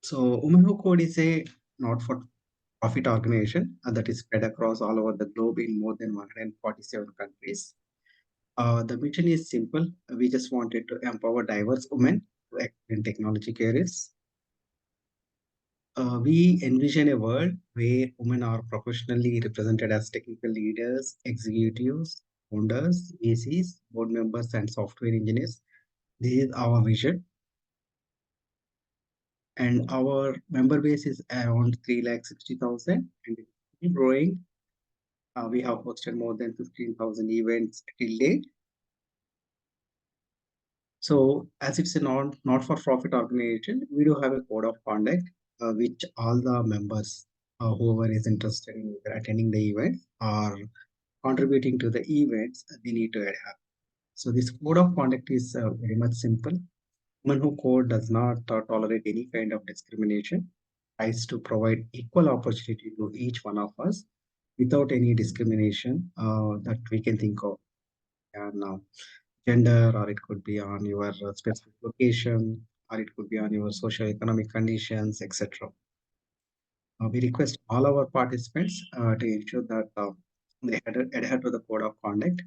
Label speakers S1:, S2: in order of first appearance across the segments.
S1: So, Women Who Code is a not-for-profit organization that is spread across all over the globe in more than 147 countries. The mission is simple. We just wanted to empower diverse women to act in technology careers. We envision a world where women are professionally represented as technical leaders, executives, founders, VCs, board members, and software engineers. This is our vision, and our member base is around 360,000 and it's growing. We have hosted more than 15,000 events till date. So, as it's a not-for-profit organization, we do have a code of conduct which all the members, whoever is interested in either attending the event or contributing to the events, they need to adhere. So, this code of conduct is very much simple. Women who code does not tolerate any kind of discrimination, tries to provide equal opportunity to each one of us without any discrimination that we can think of. And gender, or it could be on your specific location, or it could be on your socio-economic conditions, etc. We request all our participants to ensure that they adhere to the code of conduct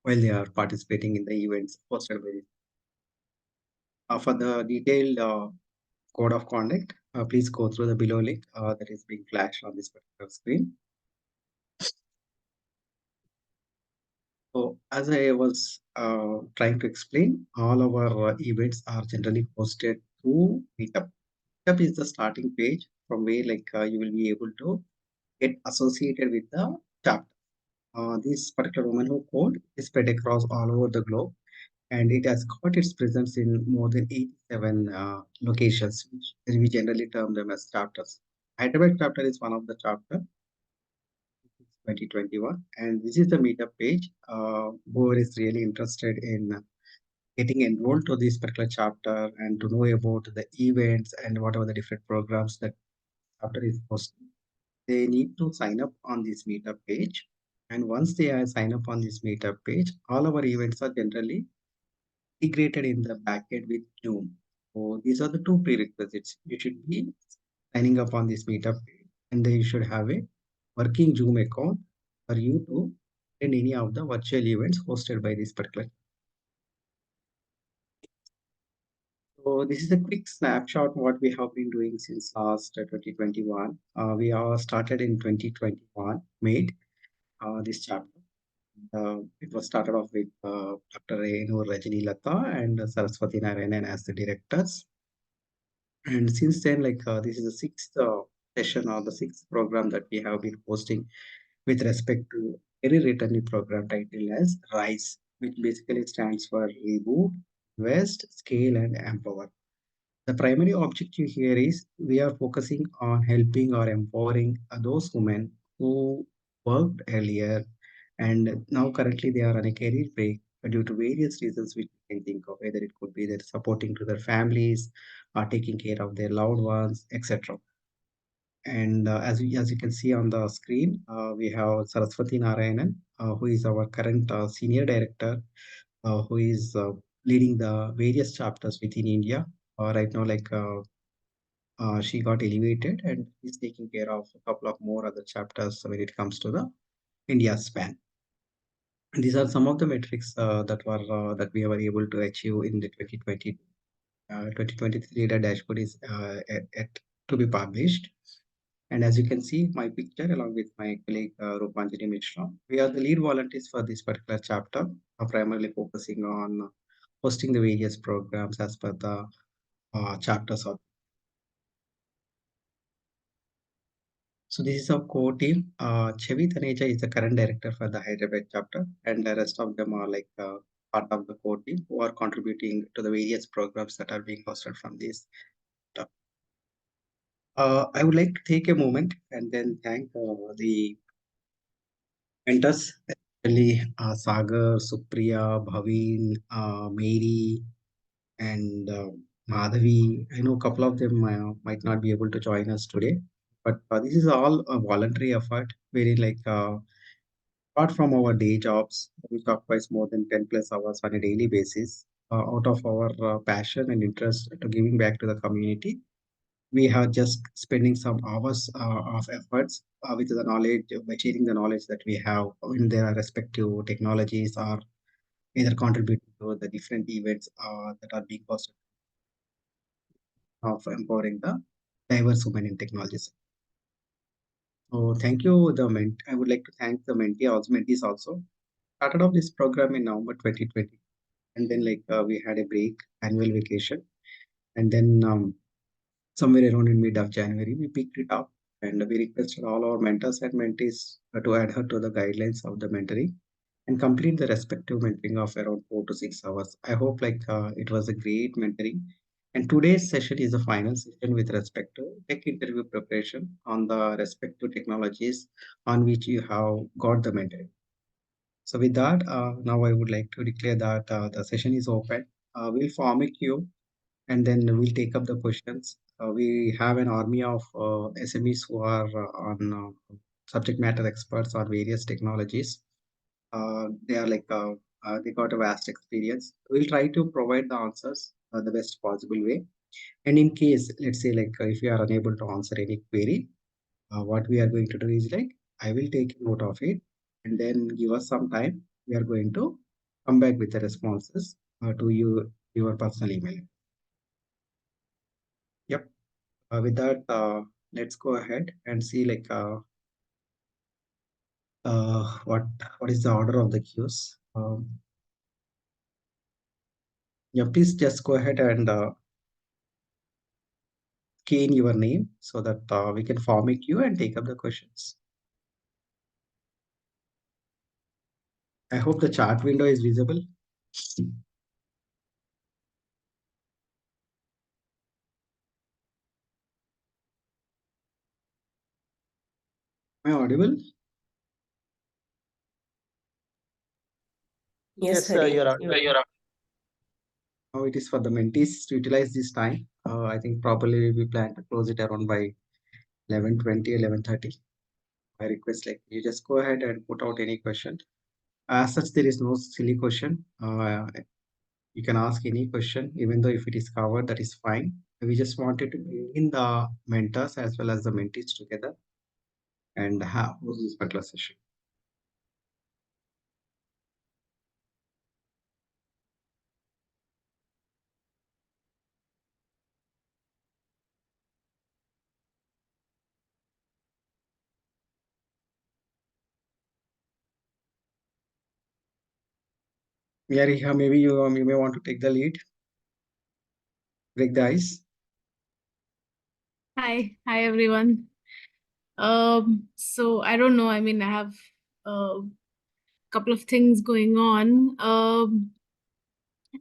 S1: while they are participating in the events hosted by it. For the detailed code of conduct, please go through the below link that is being flashed on this particular screen. So, as I was trying to explain, all our events are generally hosted through Meetup. Meetup is the starting page from where you will be able to get associated with the chapter. This particular woman who code is spread across all over the globe, and it has got its presence in more than 87 locations, which we generally term them as chapters. Hyderabad chapter is one of the chapter, 2021, and this is the meetup page. Whoever is really interested in getting enrolled to this particular chapter and to know about the events and whatever the different programs that chapter is hosting, they need to sign up on this meetup page. And once they are sign up on this meetup page, all our events are generally integrated in the backend with Zoom. So these are the two prerequisites. You should be signing up on this meetup page, and then you should have a working Zoom account for you to attend any of the virtual events hosted by this particular. So this is a quick snapshot what we have been doing since last 2021. We are started in 2021, made this chapter. It was started off with Dr. Renu Rajini Lata and Saraswati Narayanan as the directors. And since then, this is the sixth session or the sixth program that we have been hosting with respect to very written program title as RISE, which basically stands for Reboot, Invest, Scale, and Empower. The primary objective here is we are focusing on helping or empowering those women who worked earlier and now currently they are on a career break due to various reasons which we can think of, whether it could be that supporting to their families or taking care of their loved ones, etc. And as you can see on the screen, we have Saraswati Narayanan, who is our current senior director, who is leading the various chapters within India. Right now, she got elevated and is taking care of a couple of more other chapters when it comes to the India span. And these are some of the metrics that we were able to achieve in the 2020 2023 data dashboard is to be published. And as you can see, my picture along with my colleague Rupanjani Mishra, we are the lead volunteers for this particular chapter, primarily focusing on hosting the various programs as per the chapters. So this is our core team. Chevi Taneja is the current director for the Hyderabad chapter, and the rest of them are part of the core team who are contributing to the various programs that are being hosted from this. I would like to take a moment and then thank the mentors, especially Sagar, Supriya, Bhavin, Mary, and Madhavi. I know a couple of them might not be able to join us today, but this is all a voluntary effort, wherein apart from our day jobs, which occupies more than 10 plus hours on a daily basis, out of our passion and interest to giving back to the community, we are just spending some hours of efforts with the knowledge by sharing the knowledge that we have in their respective technologies or either contributing to the different events that are being posted of empowering the diverse women in technologies. So thank you, I would like to thank the mentees also. Started off this program in November 2020, and then we had a break, annual vacation, and then somewhere around in mid of January, we picked it up and we requested all our mentors and mentees to adhere to the guidelines of the mentoring and complete the respective mentoring of around 4 to 6 hours. I hope it was a great mentoring. And today's session is the final session with respect to tech interview preparation on the respective technologies on which you have got the mentoring. So with that, now I would like to declare that the session is open. We'll form a queue and then we'll take up the questions. We have an army of SMEs who are on subject matter experts on various technologies. They are they got a vast experience. We'll try to provide the answers the best possible way. And in case, let's say, if you are unable to answer any query, what we are going to do is I will take note of it and then give us some time. We are going to come back with the responses to you, your personal email. Yep. With that, let's go ahead and see what is the order of the queues. Yeah, please just go ahead and key in your name so that we can form a queue and take up the questions. I hope the chat window is visible. Am I audible?
S2: Yes, Hari.
S3: You're audible.
S1: Now it is for the mentees to utilize this time. I think probably we plan to close it around by 11:20, 11:30. I request you just go ahead and put out any question. As such, there is no silly question. You can ask any question, even though if it is covered, that is fine. We just wanted to bring in the mentors as well as the mentees together and have this particular session. Yeah, Riha, maybe you may want to take the lead. Break the ice.
S4: Hi everyone. So I don't know. I mean, I have a couple of things going on.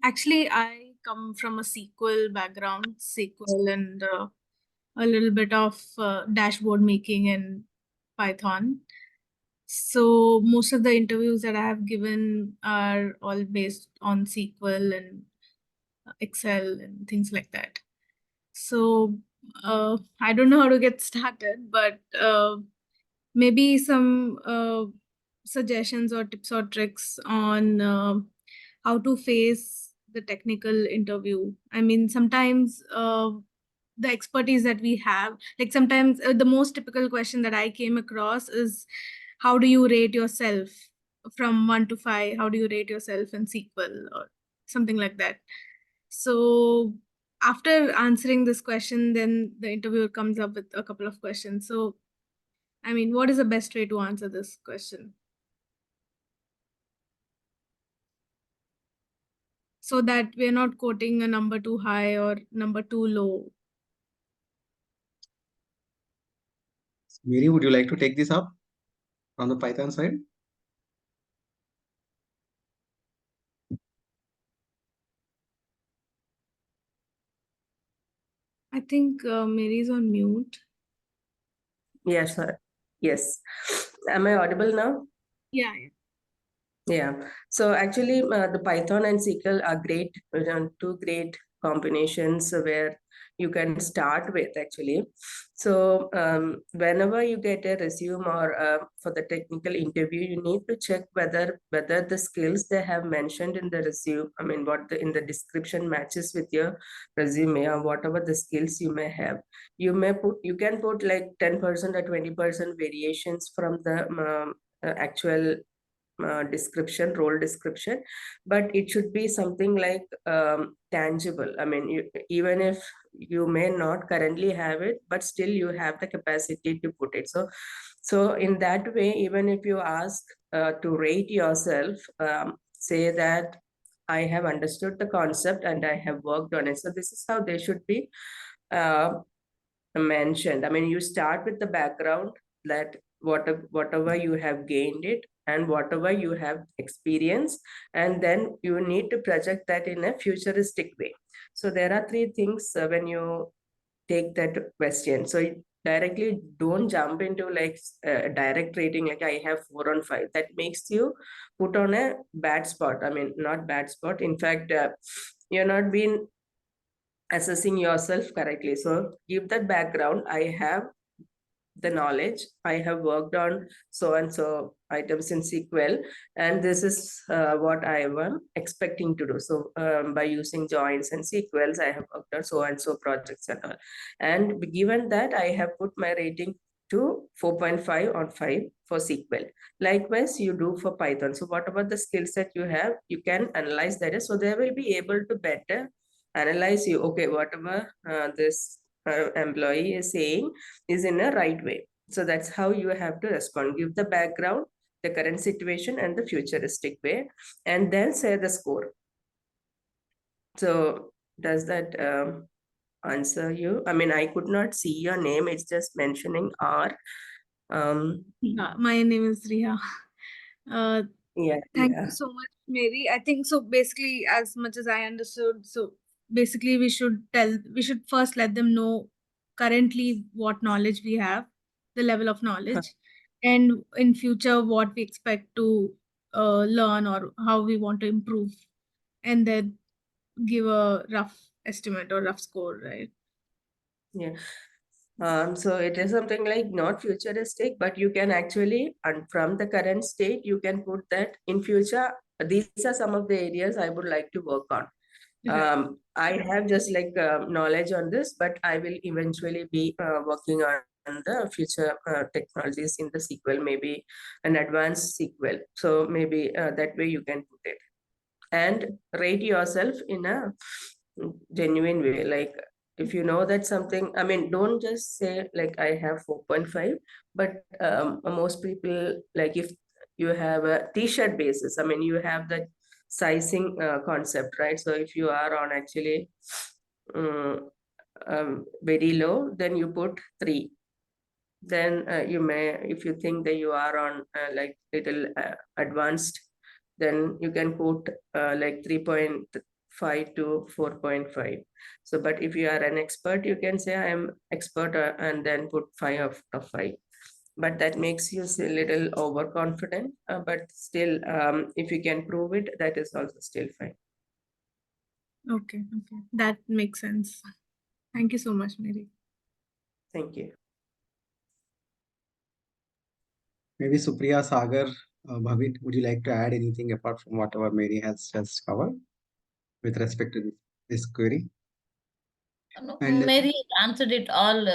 S4: Actually, I come from a SQL background, SQL and a little bit of dashboard making in Python. So most of the interviews that I have given are all based on SQL and Excel and things like that. So I don't know how to get started, but maybe some suggestions or tips or tricks on how to face the technical interview. I mean, sometimes the expertise that we have, like sometimes the most typical question that I came across is, how do you rate yourself from 1 to 5? How do you rate yourself in SQL or something like that? So after answering this question, then the interviewer comes up with a couple of questions. So, I mean, what is the best way to answer this question? So that we're not quoting a number too high or number too low.
S1: Mary, would you like to take this up on the Python side?
S4: I think Mary's on mute.
S2: Yes, sir. Yes. Am I audible now?
S4: Yeah.
S2: Yeah. So actually, the Python and SQL are great, two great combinations where you can start with actually. So whenever you get a resume or for the technical interview, you need to check whether the skills they have mentioned in the resume, I mean what in the description matches with your resume, or whatever the skills you may have. You can put like 10% or 20% variations from the actual role description, but it should be something like tangible. I mean, even if you may not currently have it, but still you have the capacity to put it. So in that way, even if you ask to rate yourself, say that I have understood the concept and I have worked on it. So this is how they should be uh, mentioned. I mean, you start with the background, that whatever you have gained it and whatever you have experienced, and then you need to project that in a futuristic way. So there are three things when you take that question. So directly don't jump into like direct rating, like I have 4 on 5. That makes you put on a bad spot. I mean, not bad spot. In fact, you're not being assessing yourself correctly. So give that background. I have the knowledge, I have worked on so and so items in SQL, and this is what I am expecting to do. So by using joins and SQLs, I have worked on so and so projects and all. And given that, I have put my rating to 4.5 on 5 for SQL. Likewise, you do for Python. So whatever the skills that you have, you can analyze that. So they will be able to better analyze you. Okay, whatever this employee is saying is in a right way. So that's how you have to respond. Give the background, the current situation, and the futuristic way, and then say the score. So does that answer you? I mean, I could not see your name. It's just mentioning R.
S4: Yeah, my name is Riya.
S2: Yeah.
S4: Thank you so much, Mary. I think so. Basically, as much as I understood, so basically, we should first let them know currently what knowledge we have, the level of knowledge, and in future what we expect to learn or how we want to improve, and then give a rough estimate or rough score, right?
S2: Yeah. So it is something like not futuristic, but you can actually, and from the current state, you can put that in future. These are some of the areas I would like to work on. I have just like knowledge on this, but I will eventually be working on the future technologies in the SQL, maybe an advanced SQL. So maybe that way you can put it and rate yourself in a genuine way. Like if you know that something, I mean, don't just say like I have 4.5, but most people, like if you have a t-shirt basis, I mean, you have that sizing concept, right? So if you are on actually very low, then you put 3. Then you may, if you think that you are on like little advanced, then you can put like 3.5 to 4.5. So but if you are an expert, you can say I am expert and then put 5 of 5. But that makes you a little overconfident, but still if you can prove it, that is also still fine.
S4: Okay, that makes sense. Thank you so much, Mary.
S2: Thank you.
S1: Maybe Supriya, Sagar, Bhavin, would you like to add anything apart from whatever Mary has just covered with respect to this query?
S3: No,
S1: And
S3: Mary answered it all,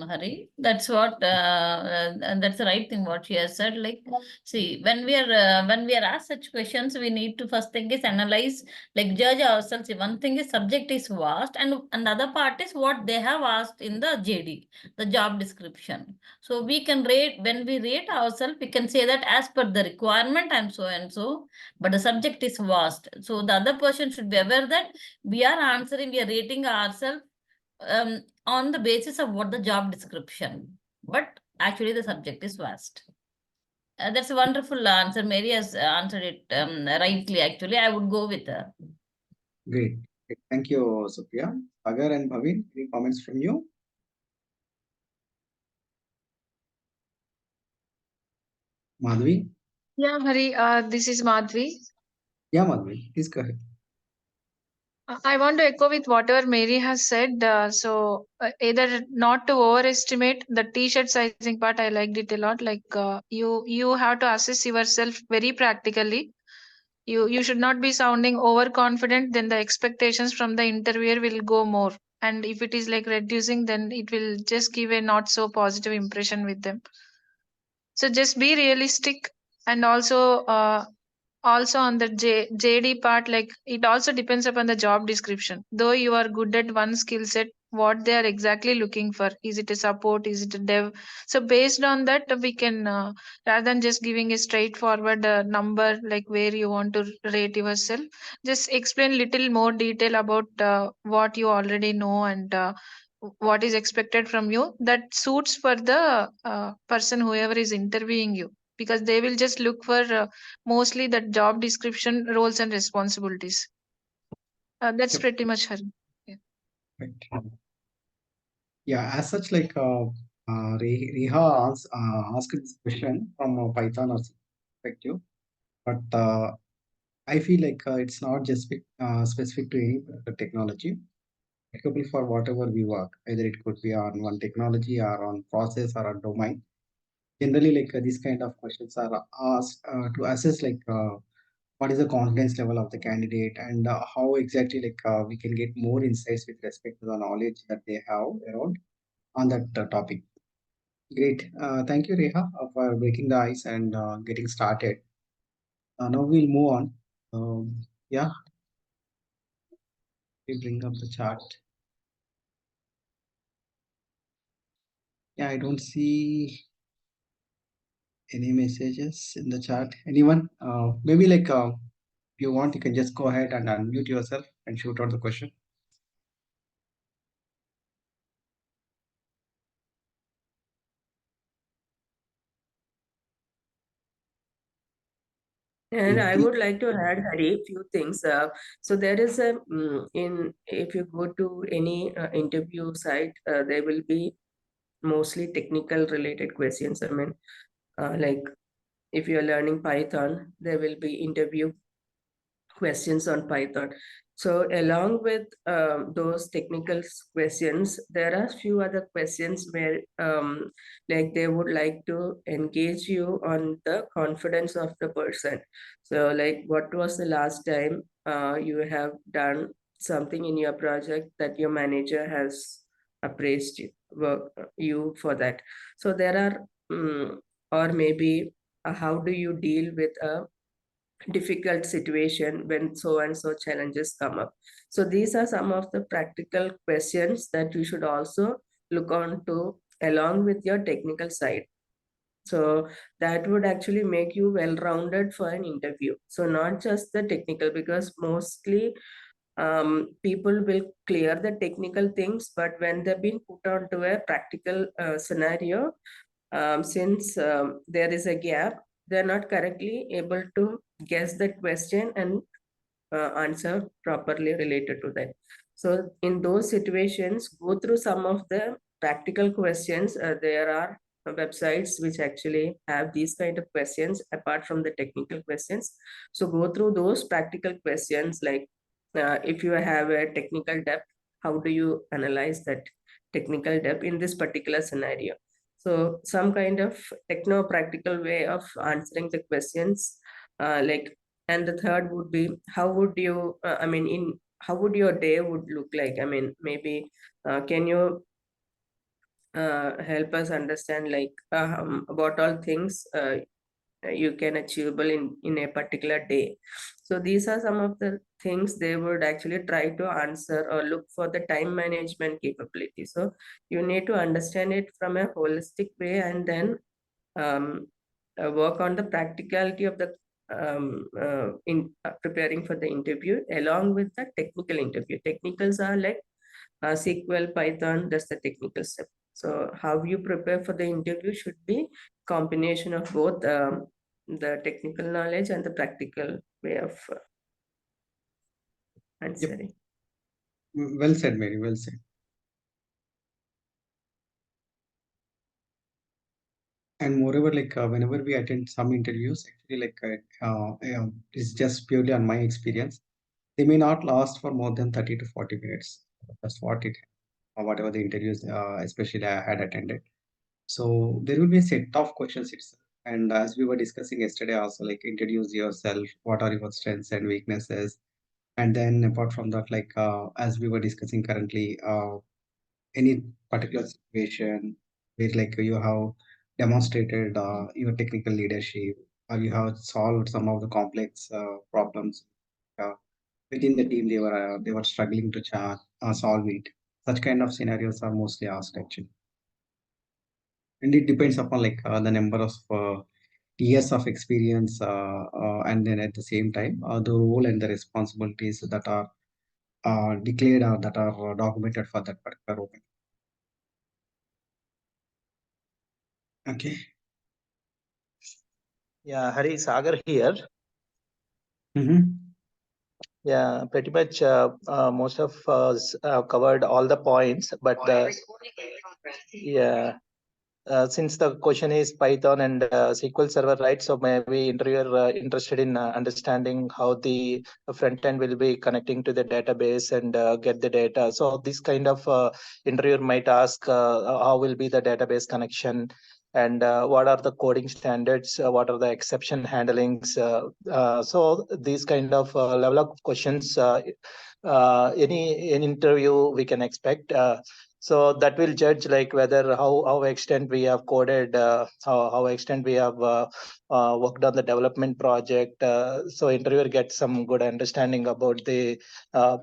S3: Hari. That's what, and that's the right thing what she has said. Like, see, when we are asked such questions, we need to first thing is analyze, like judge ourselves. See, one thing is subject is vast, and another part is what they have asked in the JD, the job description. So we can rate, when we rate ourselves, we can say that as per the requirement, I'm so and so, but the subject is vast. So the other person should be aware that we are answering, we are rating ourselves on the basis of what the job description, but actually the subject is vast. That's a wonderful answer. Mary has answered it rightly. Actually, I would go with her.
S1: great. Thank you, Supriya. Sagar and Bhavin, any comments from you? Madhavi?
S5: Yeah, Hari, this is Madhavi.
S1: Yeah, Madhavi, please go ahead.
S5: I want to echo with whatever Mary has said. Either not to overestimate the t-shirt sizing part, I liked it a lot. You have to assess yourself very practically. You should not be sounding overconfident. Then the expectations from the interviewer will go more. And if it is like reducing, then it will just give a not so positive impression with them. So just be realistic, and also on the JD part, like it also depends upon the job description. Though you are good at one skill set, what they are exactly looking for, is it a support, is it a dev? So based on that, we can rather than just giving a straightforward number like where you want to rate yourself, just explain little more detail about what you already know, and what is expected from you, that suits for the person whoever is interviewing you, because they will just look for mostly the job description, roles and responsibilities. That's
S1: Yep.
S5: pretty much her. Yeah.
S1: Right. Yeah, as such, like Reha asked this question from a Python or C perspective, but I feel like it's not just specific to any particular technology, applicable for whatever we work, either it could be on one technology or on process or a domain. Generally, like these kind of questions are asked to assess like what is the confidence level of the candidate, and how exactly like we can get more insights with respect to the knowledge that they have around on that topic. Great. Thank you, Reha, for breaking the ice and getting started. Now we'll move on. Yeah, we bring up the chart. Yeah, I don't see any messages in the chat. Anyone? Maybe like if you want, you can just go ahead and unmute yourself and shoot out the question.
S2: And I would like to add, Hari, a few things. So there is a if you go to any interview site, there will be mostly technical related questions. I mean, like if you are learning Python, there will be interview questions on Python. So along with those technical questions, there are few other questions where like they would like to engage you on the confidence of the person. So like what was the last time you have done something in your project that your manager has appraised you for that. So there are or maybe how do you deal with a difficult situation when so and so challenges come up. So these are some of the practical questions that you should also look on to along with your technical side. So that would actually make you well-rounded for an interview. So not just the technical, because mostly people will clear the technical things, but when they've been put onto a practical scenario, since there is a gap, they're not correctly able to guess that question and answer properly related to that. So in those situations, go through some of the practical questions. There are websites which actually have these kind of questions apart from the technical questions. So go through those practical questions, like if you have a technical depth, how do you analyze that technical depth in this particular scenario? So some kind of techno-practical way of answering the questions, like, and the third would be how would you, I mean, in how would your day would look like? I mean, maybe can you help us understand like what all things you can achievable in a particular day? So these are some of the things they would actually try to answer or look for the time management capability. So you need to understand it from a holistic way, and then work on the practicality of the in preparing for the interview along with the technical interview. Technicals are like SQL, Python, that's the technical step. So how you prepare for the interview should be combination of both the technical knowledge and the practical way of answering.
S1: Well said, Mary. Well said. And moreover, like whenever we attend some interviews, actually, like it's just purely on my experience. they may not last for more than 30 to 40 minutes. That's what it, or whatever the interviews, especially I had attended. So there will be a set of questions itself. And as we were discussing yesterday, also like introduce yourself, what are your strengths and weaknesses, and then apart from that, like as we were discussing currently, any particular situation where like you have demonstrated your technical leadership, or you have solved some of the complex problems uh, within the team they were struggling to solve it. Such kind of scenarios are mostly asked actually, and it depends upon like the number of years of experience, and then at the same time the role and the responsibilities that are declared or that are documented for that particular role. Okay.
S6: Yeah, Hari, Sagar here.
S1: Mm-hmm.
S6: Yeah, pretty much most of us covered all the points, but yeah, since the question is Python and SQL Server, right? So maybe interviewer interested in understanding how the front end will be connecting to the database and get the data. So this kind of interviewer might ask how will be the database connection, and what are the coding standards, what are the exception handlings. So these kind of level of questions, any interview we can expect. So that will judge like whether how extent we have coded, how extent we have worked on the development project. So interviewer gets some good understanding about the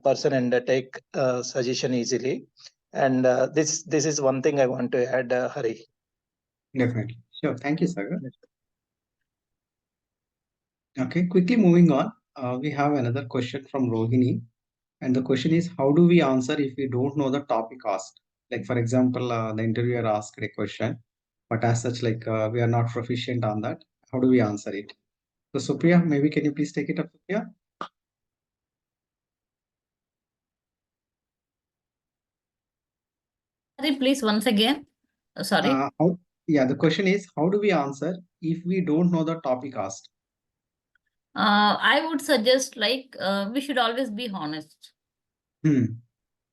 S6: person and take suggestion easily. And this is one thing I want to add, Hari.
S1: Definitely. Sure. Thank you, Sagar. Okay, quickly moving on. We have another question from Rohini. And the question is, how do we answer if we don't know the topic asked? Like, for example, the interviewer asked a question, but as such, like, we are not proficient on that. How do we answer it? So, Supriya, maybe can you please take it up, Supriya?
S3: Sorry, please, once again. Sorry.
S1: Yeah, the question is, how do we answer if we don't know the topic asked?
S3: I would suggest like we should always be honest.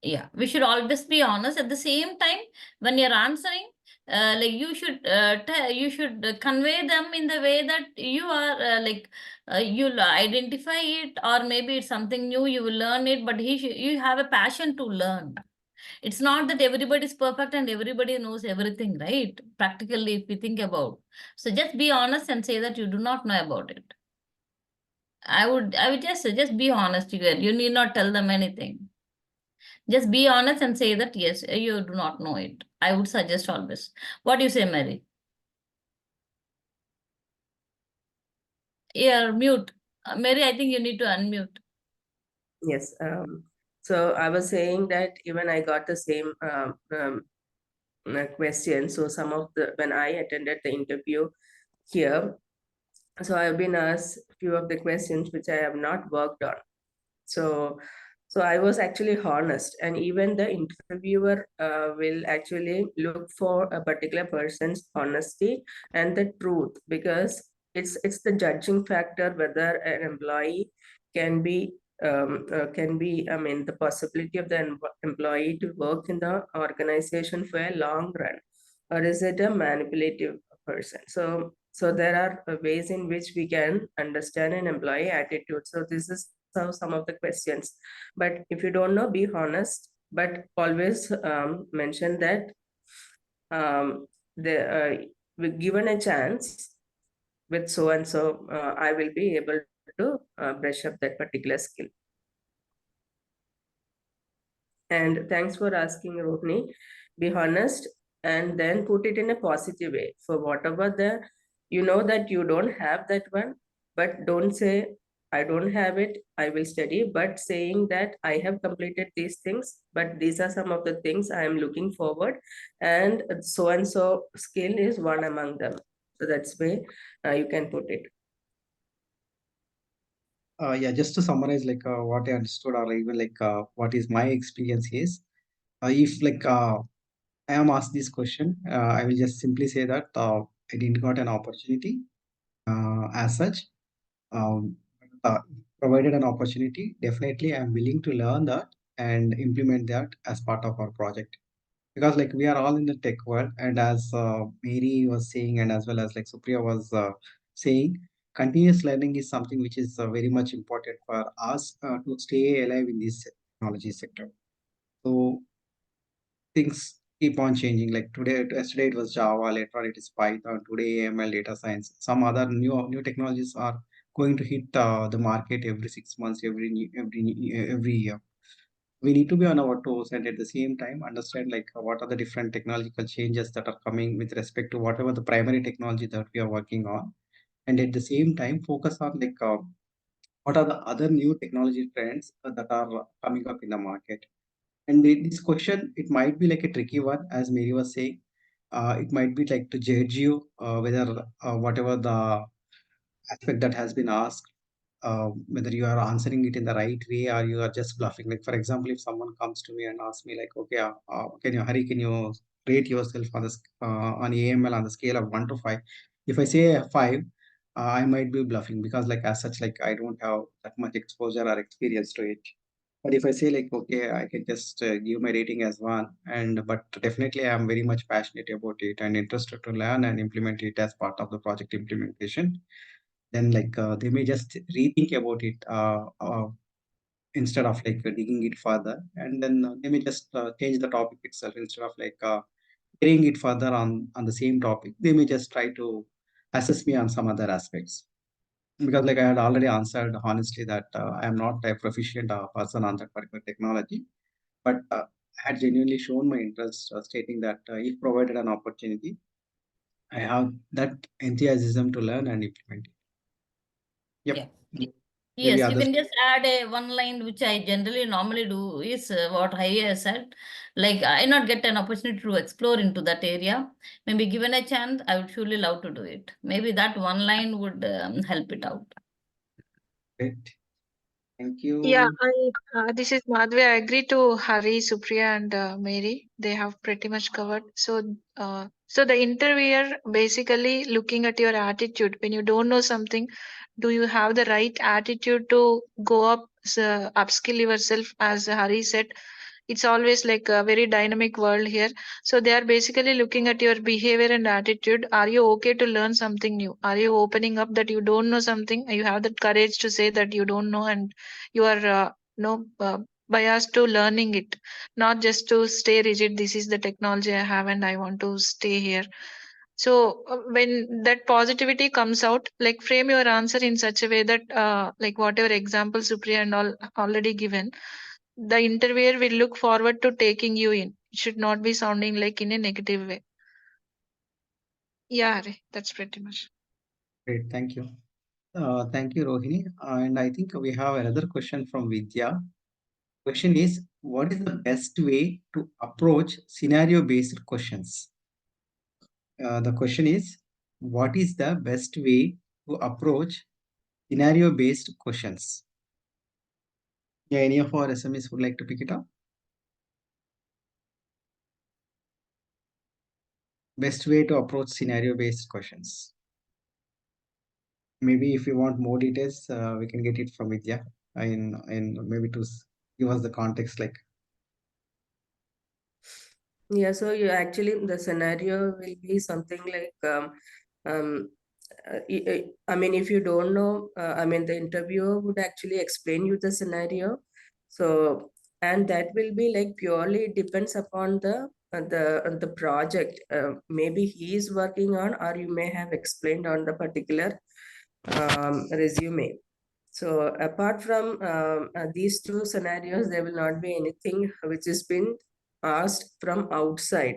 S3: Yeah, we should always be honest. At the same time, when you're answering, like you should convey them in the way that you are you'll identify it, or maybe it's something new you will learn it. But you have a passion to learn. It's not that everybody is perfect and everybody knows everything, right? Practically, if we think about, so just be honest and say that you do not know about it. I would just suggest be honest. You need not tell them anything. Just be honest and say that yes, you do not know it. I would suggest always. What do you say, Mary? Yeah, mute. Mary, I think you need to unmute.
S2: Yes. So I was saying that even I got the same question. So some of when I attended the interview here, so I've been asked a few of the questions which I have not worked on. So I was actually honest, and even the interviewer will actually look for a particular person's honesty and the truth, because it's the judging factor whether an employee can be I mean, the possibility of the employee to work in the organization for a long run, or is it a manipulative person? So there are ways in which we can understand an employee attitude. So this is how some of the questions. But if you don't know, be honest, but always mention that we given a chance with so and so, I will be able to brush up that particular skill. And thanks for asking, Rohini. Be honest and then put it in a positive way. For whatever you know that you don't have that one, but don't say, I don't have it, I will study, but saying that I have completed these things, but these are some of the things I am looking forward, and so skill is one among them. So that's way you can put it.
S1: Yeah, just to summarize, like what I understood, or even like what is my experience is, if like I am asked this question, I will just simply say that I didn't got an opportunity as such. Um, provided an opportunity, definitely I'm willing to learn that and implement that as part of our project. Because like we are all in the tech world, and as Mary was saying, and as well as like Supriya was saying, continuous learning is something which is very much important for us to stay alive in this technology sector. So things keep on changing. Like yesterday it was Java, later on it is Python, today AML, data science. Some other new technologies are going to hit the market every 6 months, every year. We need to be on our toes and at the same time understand like what are the different technological changes that are coming with respect to whatever the primary technology that we are working on, and at the same time focus on like what are the other new technology trends that are coming up in the market. And this question, it might be like a tricky one, as Mary was saying. It might be like to judge you whether whatever the aspect that has been asked, whether you are answering it in the right way or you are just bluffing. Like for example, if someone comes to me and asks me like, okay, can you rate yourself on on AML on the scale of 1 to 5? If I say a 5, I might be bluffing because like as such, like I don't have that much exposure or experience to it. But if I say like, okay, I can just give my rating as 1, and but definitely I'm very much passionate about it and interested to learn and implement it as part of the project implementation, then like they may just rethink about it instead of like digging it further, and then they may just change the topic itself instead of like carrying it further on the same topic. They may just try to assess me on some other aspects, because like I had already answered honestly that I am not a proficient person on that particular technology, but I had genuinely shown my interest, stating that if provided an opportunity, I have that enthusiasm to learn and implement it. Yep.
S3: Yeah.
S1: Maybe
S3: Yes, you
S1: others.
S3: can just add a one line, which I generally normally do, is what Hari has said. Like, I not get an opportunity to explore into that area. Maybe given a chance, I would surely love to do it. Maybe that one line would help it out.
S1: Great. Thank you.
S5: Yeah, this is Madhavi. I agree to Hari, Supriya, and Mary. They have pretty much covered. So the interviewer basically looking at your attitude. When you don't know something, do you have the right attitude to go up, upskill yourself? As Hari said, it's always like a very dynamic world here. So they are basically looking at your behavior and attitude. Are you okay to learn something new? Are you opening up that you don't know something? You have that courage to say that you don't know, and you are biased to learning it, not just to stay rigid. This is the technology I have and I want to stay here. So when that positivity comes out, like frame your answer in such a way that like whatever example Supriya and all already given, the interviewer will look forward to taking you in. It should not be sounding like in a negative way. Yeah, Hari, that's pretty much.
S1: Great. Thank you. Thank you, Rohini. And I think we have another question from Vidya. Question is, what is the best way to approach scenario-based questions? The question is, what is the best way to approach scenario-based questions? Yeah, any of our SMEs would like to pick it up? Best way to approach scenario-based questions. Maybe if you want more details, we can get it from Vidya in maybe to give us the context like.
S2: Yeah, so you actually, the scenario will be something like, I mean, if you don't know, I mean, the interviewer would actually explain you the scenario. So, and that will be like purely depends upon the project. Maybe he is working on, or you may have explained on the particular resume. So apart from these two scenarios, there will not be anything which has been asked from outside.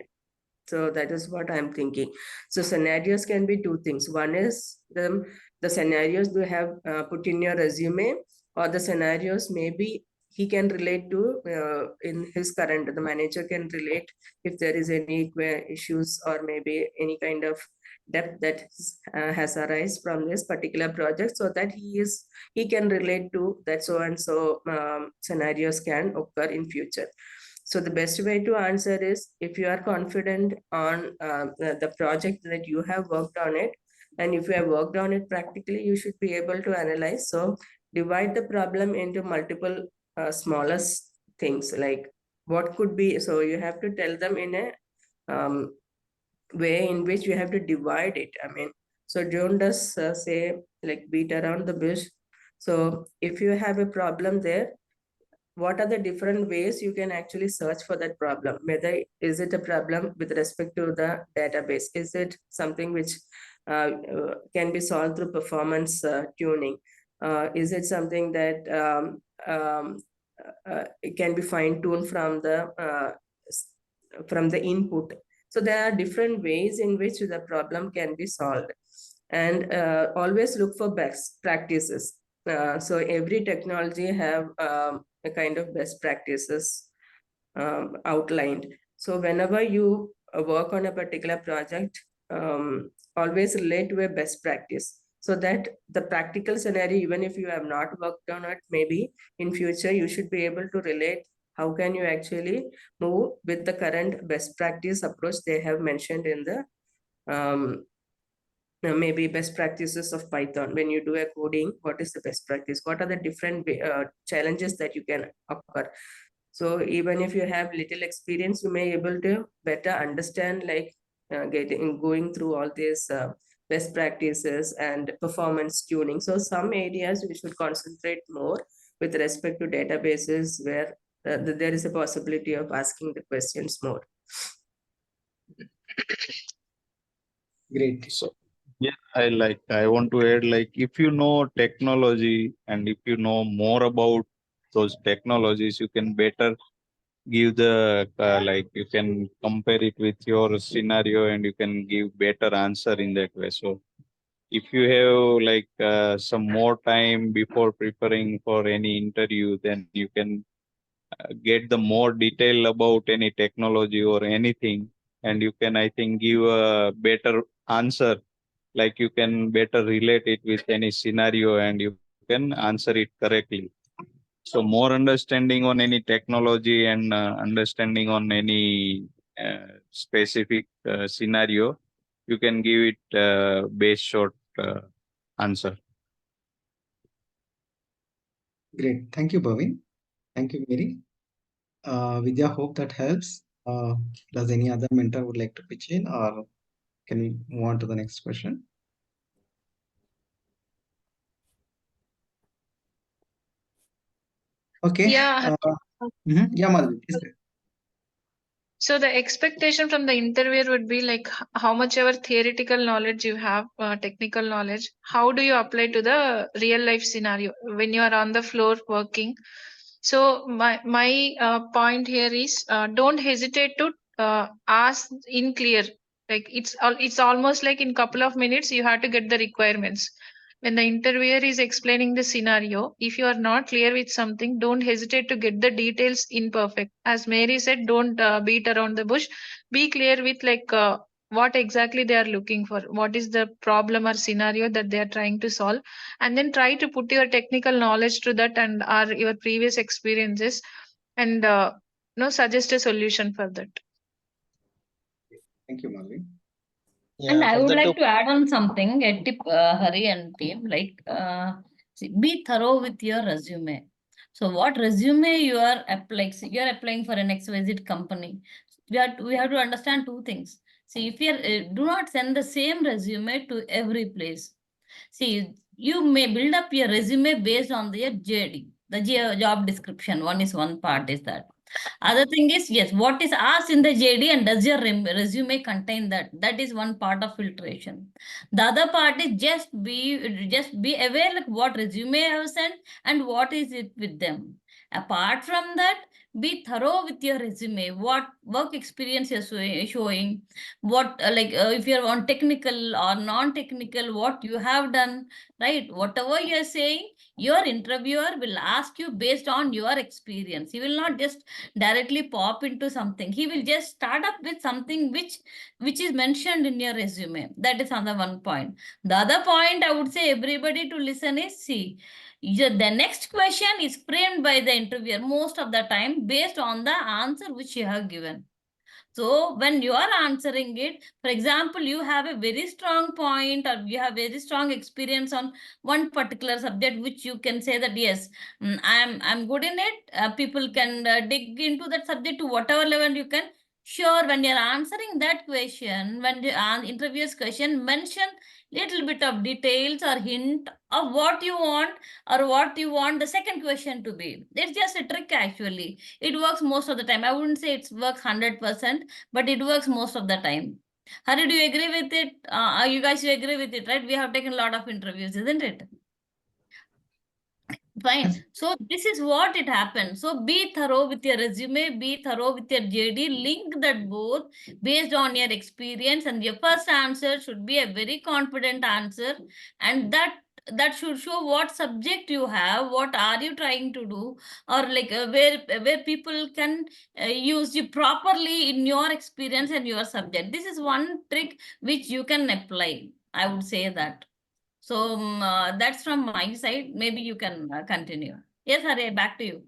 S2: So that is what I'm thinking. So scenarios can be two things. One is the scenarios you have put in your resume, or the scenarios maybe he can relate to in his current, the manager can relate if there is any issues or maybe any kind of depth that has arisen from this particular project, so that he can relate to that so and so scenarios can occur in future. So the best way to answer is, if you are confident on the project that you have worked on it, and if you have worked on it practically, you should be able to analyze. So divide the problem into multiple smaller things, like what could be. So you have to tell them in a way in which you have to divide it. I mean, so don't just say like beat around the bush. So if you have a problem there, what are the different ways you can actually search for that problem? Whether is it a problem with respect to the database? Is it something which can be solved through performance tuning? Is it something that it can be fine-tuned from the input? So there are different ways in which the problem can be solved, and always look for best practices. So every technology have a kind of best practices outlined. So whenever you work on a particular project, always relate to a best practice, so that the practical scenario, even if you have not worked on it, maybe in future you should be able to relate how can you actually move with the current best practice approach they have mentioned in the maybe best practices of Python. When you do a coding, what is the best practice? What are the different challenges that you can occur? So even if you have little experience, you may able to better understand, like going through all these best practices and performance tuning. So some areas we should concentrate more with respect to databases where there is a possibility of asking the questions more.
S1: Great.
S7: So yeah, I want to add, like, if you know technology and if you know more about those technologies, you can better give the like you can compare it with your scenario and you can give better answer in that way. So if you have like some more time before preparing for any interview, then you can get the more detail about any technology or anything, and you can, I think, give a better answer. Like you can better relate it with any scenario and you can answer it correctly. So more understanding on any technology and understanding on any specific scenario, you can give it base short answer.
S1: Great. Thank you, Bhavin. Thank you, Mary. Vidya, hope that helps. Does any other mentor would like to pitch in, or can we move on to the next question? Okay.
S5: Yeah.
S1: Yeah, Madhavi, please go ahead.
S5: So the expectation from the interviewer would be like how much ever theoretical knowledge you have, technical knowledge, how do you apply to the real life scenario when you are on the floor working? So my point here is don't hesitate to ask in clear. Like it's almost like in couple of minutes you have to get the requirements. When the interviewer is explaining the scenario, if you are not clear with something, don't hesitate to get the details imperfect. As Mary said, don't beat around the bush. Be clear with like what exactly they are looking for, what is the problem or scenario that they are trying to solve, and then try to put your technical knowledge to that and or your previous experiences, and suggest a solution for that.
S1: Thank you, Madhavi.
S3: And
S6: Yeah,
S3: I would
S6: further
S3: like to add on something, a tip, Hari and team, like be thorough with your resume. So what resume you are applying, you are applying for an XYZ company. We have to understand two things. See, if you are, do not send the same resume to every place. See, you may build up your resume based on your JD, the job description. One part is that. Other thing is, yes, what is asked in the JD and does your resume contain that? That is one part of filtration. The other part is just be aware like what resume I have sent and what is it with them. Apart from that, be thorough with your resume. What work experience you're showing, what if you're on technical or non-technical, what you have done, right? Whatever you're saying, your interviewer will ask you based on your experience. He will not just directly pop into something. He will just start up with something which is mentioned in your resume. That is another one point. The other point I would say everybody to listen is, see, the next question is framed by the interviewer most of the time based on the answer which you have given. So when you are answering it, for example, you have a very strong point or you have very strong experience on one particular subject, which you can say that yes, I'm good in it. People can dig into that subject to whatever level you can. Sure, when you're answering that question, when the interviewer's question, mention little bit of details or hint of what you want or what you want the second question to be. It's just a trick actually. It works most of the time. I wouldn't say it works 100%, but it works most of the time. Hari, do you agree with it? You guys, you agree with it, right? We have taken a lot of interviews, isn't it? Fine. So this is what it happens. So be thorough with your resume, be thorough with your JD, link that both based on your experience, and your first answer should be a very confident answer, and that should show what subject you have, what are you trying to do, or like where people can use you properly in your experience and your subject. This is one trick which you can apply. I would say that. So that's from my side. Maybe you can continue. Yes, Hari, back to you.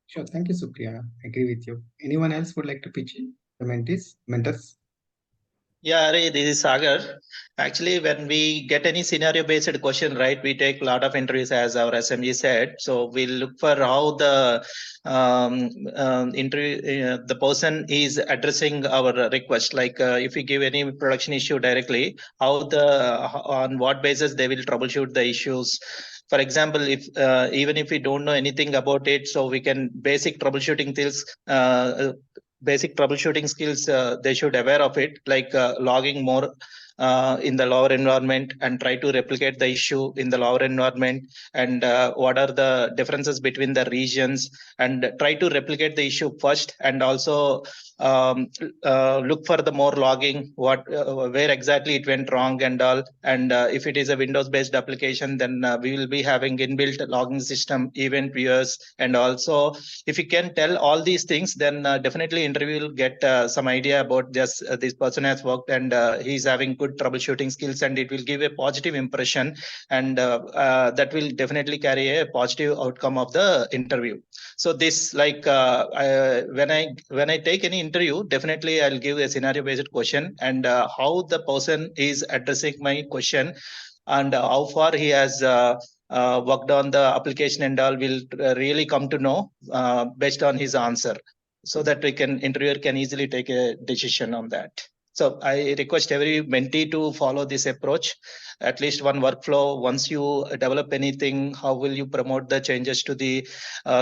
S1: Sure. Thank you, Supriya. I agree with you. Anyone else would like to pitch in? The mentors?
S6: Yeah, Ari, this is Sagar. Actually, when we get any scenario-based question, right, we take a lot of interviews, as our SMG said. So we look for how the the person is addressing our request. Like if we give any production issue directly, on what basis they will troubleshoot the issues. For example, if even if we don't know anything about it, so we can basic troubleshooting skills they should aware of it, like logging more in the lower environment and try to replicate the issue in the lower environment, and what are the differences between the regions, and try to replicate the issue first, and also look for the more logging, where exactly it went wrong and all. And if it is a Windows based application, then we will be having inbuilt logging system, event viewers, and also if you can tell all these things, then definitely interview will get some idea about just this person has worked, and he's having good troubleshooting skills, and it will give a positive impression, and that will definitely carry a positive outcome of the interview. So this, like when I take any interview, definitely I'll give a scenario based question, and how the person is addressing my question, and how far he has worked on the application and all will really come to know based on his answer, so that interviewer can easily take a decision on that. So I request every mentee to follow this approach, at least one workflow. Once you develop anything, how will you promote the changes to the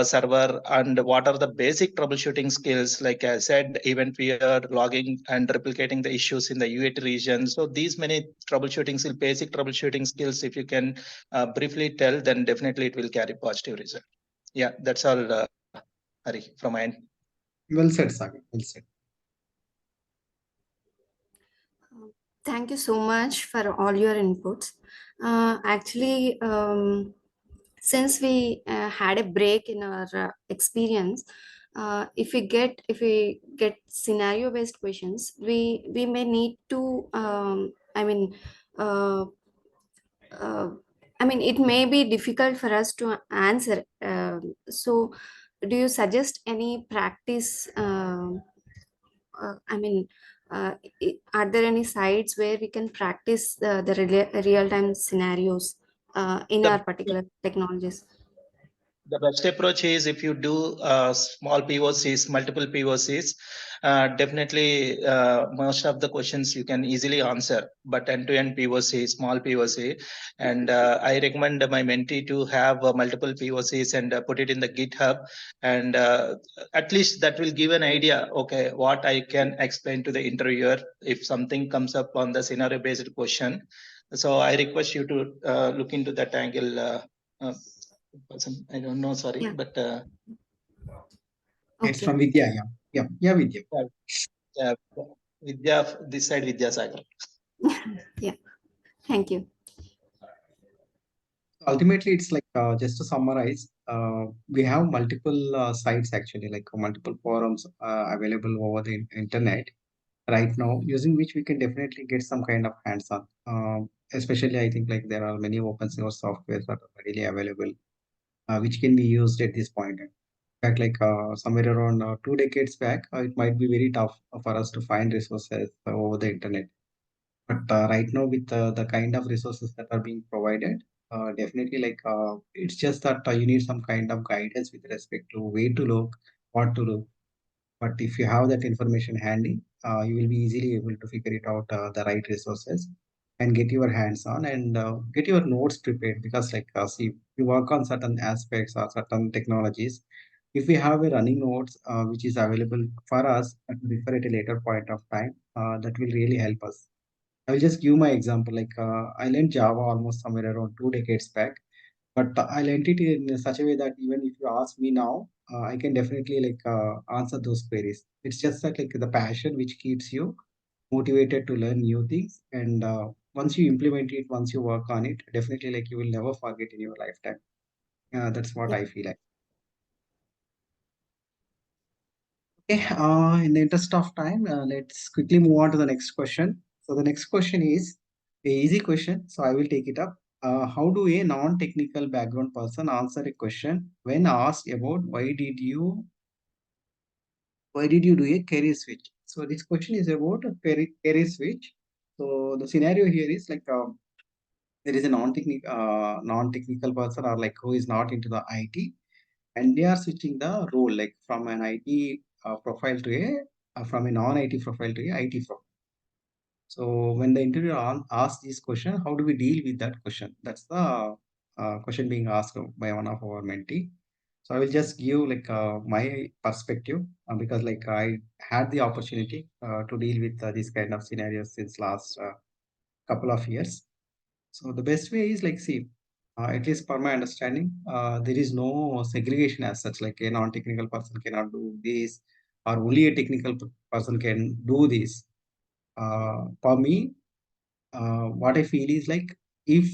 S6: server, and what are the basic troubleshooting skills? Like I said, event viewer, logging, and replicating the issues in the UAT region. So these many basic troubleshooting skills, if you can briefly tell, then definitely it will carry positive result. Yeah, that's all, Hari, from my end.
S1: Well said, Sagar. Well said.
S8: Thank you so much for all your inputs. Actually, since we had a break in our experience, if we get scenario based questions, we may need to uh, it may be difficult for us to answer. So, do you suggest any practice? Uh, I mean, are there any sites where we can practice the real time scenarios in our particular technologies?
S6: The best approach is if you do small POCs, multiple POCs, definitely most of the questions you can easily answer. But end-to-end POC, small POC, and I recommend my mentee to have multiple POCs and put it in the GitHub, and at least that will give an idea. Okay, what I can explain to the interviewer if something comes up on the scenario-based question. So I request you to look into that angle. Person, I don't know, sorry,
S8: Yeah.
S6: but
S1: It's from Vidya. Yeah, Vidya.
S6: yeah, Vidya, this side Vidya Sagar.
S8: Yeah, thank you.
S1: Ultimately, it's like just to summarize, we have multiple sites actually, like multiple forums available over the internet right now, using which we can definitely get some kind of hands-on. Especially, I think like there are many open source softwares that are readily available, which can be used at this point. Back like somewhere around 2 decades back, it might be very tough for us to find resources over the internet. But right now, with the kind of resources that are being provided, definitely like it's just that you need some kind of guidance with respect to where to look, what to do. But if you have that information handy, you will be easily able to figure it out the right resources and get your hands on and get your notes prepared. Because like see, you work on certain aspects or certain technologies. If we have a running notes which is available for us to refer at a later point of time, that will really help us. I will just give my example. Like I learned Java almost somewhere around 2 decades back, but I learned it in such a way that even if you ask me now, I can definitely like answer those queries. It's just that like the passion which keeps you motivated to learn new things, and once you implement it, once you work on it, definitely like you will never forget in your lifetime. That's what I feel like. Okay, in the interest of time, let's quickly move on to the next question. So the next question is a easy question, so I will take it up. How do a non-technical background person answer a question when asked about why did you do a career switch? So this question is about a career switch. So the scenario here is like there is a non-technical person or like who is not into the IT, and they are switching the role like from an IT profile to a from a non-IT profile to a IT profile. So when the interviewer asks this question, how do we deal with that question? That's the question being asked by one of our mentee. So I will just give like my perspective because like I had the opportunity to deal with these kind of scenarios since last couple of years. So the best way is like see, at least per my understanding, there is no segregation as such. Like a non-technical person cannot do this, or only a technical person can do this. For me, what I feel is like if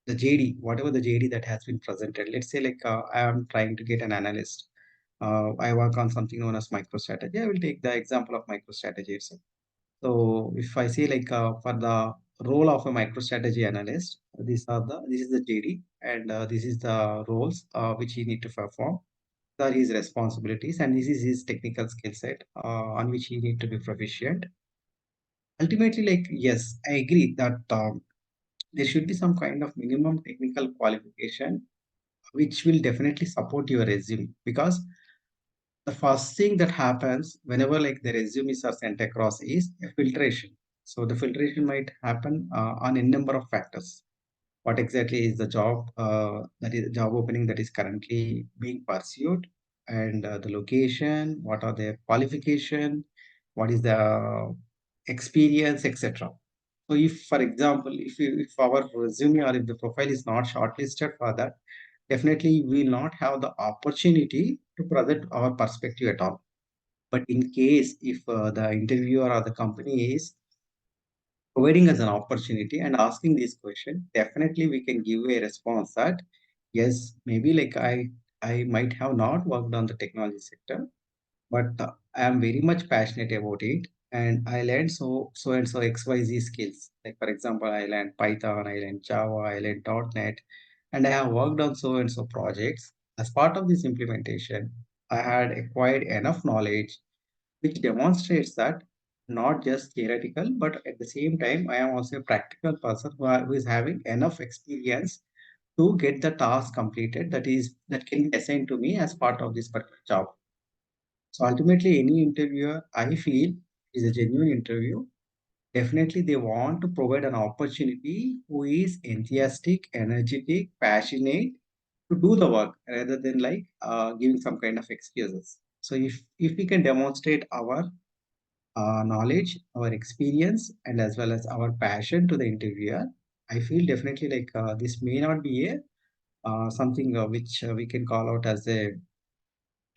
S1: the JD, whatever the JD that has been presented, let's say like I am trying to get an analyst. I work on something known as microstrategy. I will take the example of microstrategy itself. So if I say like for the role of a microstrategy analyst, this is the JD and this is the roles which he need to perform. These are his responsibilities and this is his technical skill set on which he need to be proficient. Ultimately, like yes, I agree that there should be some kind of minimum technical qualification which will definitely support your resume because the first thing that happens whenever like the resumes are sent across is a filtration. So the filtration might happen on a number of factors. What exactly is the job that is job opening that is currently being pursued, and the location, what are their qualification, what is the experience, etc. So if, for example, if our resume or if the profile is not shortlisted for that, definitely we will not have the opportunity to present our perspective at all. But in case if the interviewer or the company is providing us an opportunity and asking this question, definitely we can give a response that yes, maybe like I might have not worked on the technology sector, but I am very much passionate about it, and I learned so and so XYZ skills. Like for example, I learned Python, I learned Java, I learned .NET, and I have worked on so and so projects. As part of this implementation, I had acquired enough knowledge which demonstrates that not just theoretical, but at the same time, I am also a practical person who is having enough experience to get the task completed that can be assigned to me as part of this particular job. So ultimately, any interviewer I feel is a genuine interview. Definitely, they want to provide an opportunity who is enthusiastic, energetic, passionate to do the work rather than like giving some kind of excuses. So if we can demonstrate our knowledge, our experience, and as well as our passion to the interviewer, I feel definitely like this may not be a something which we can call out as a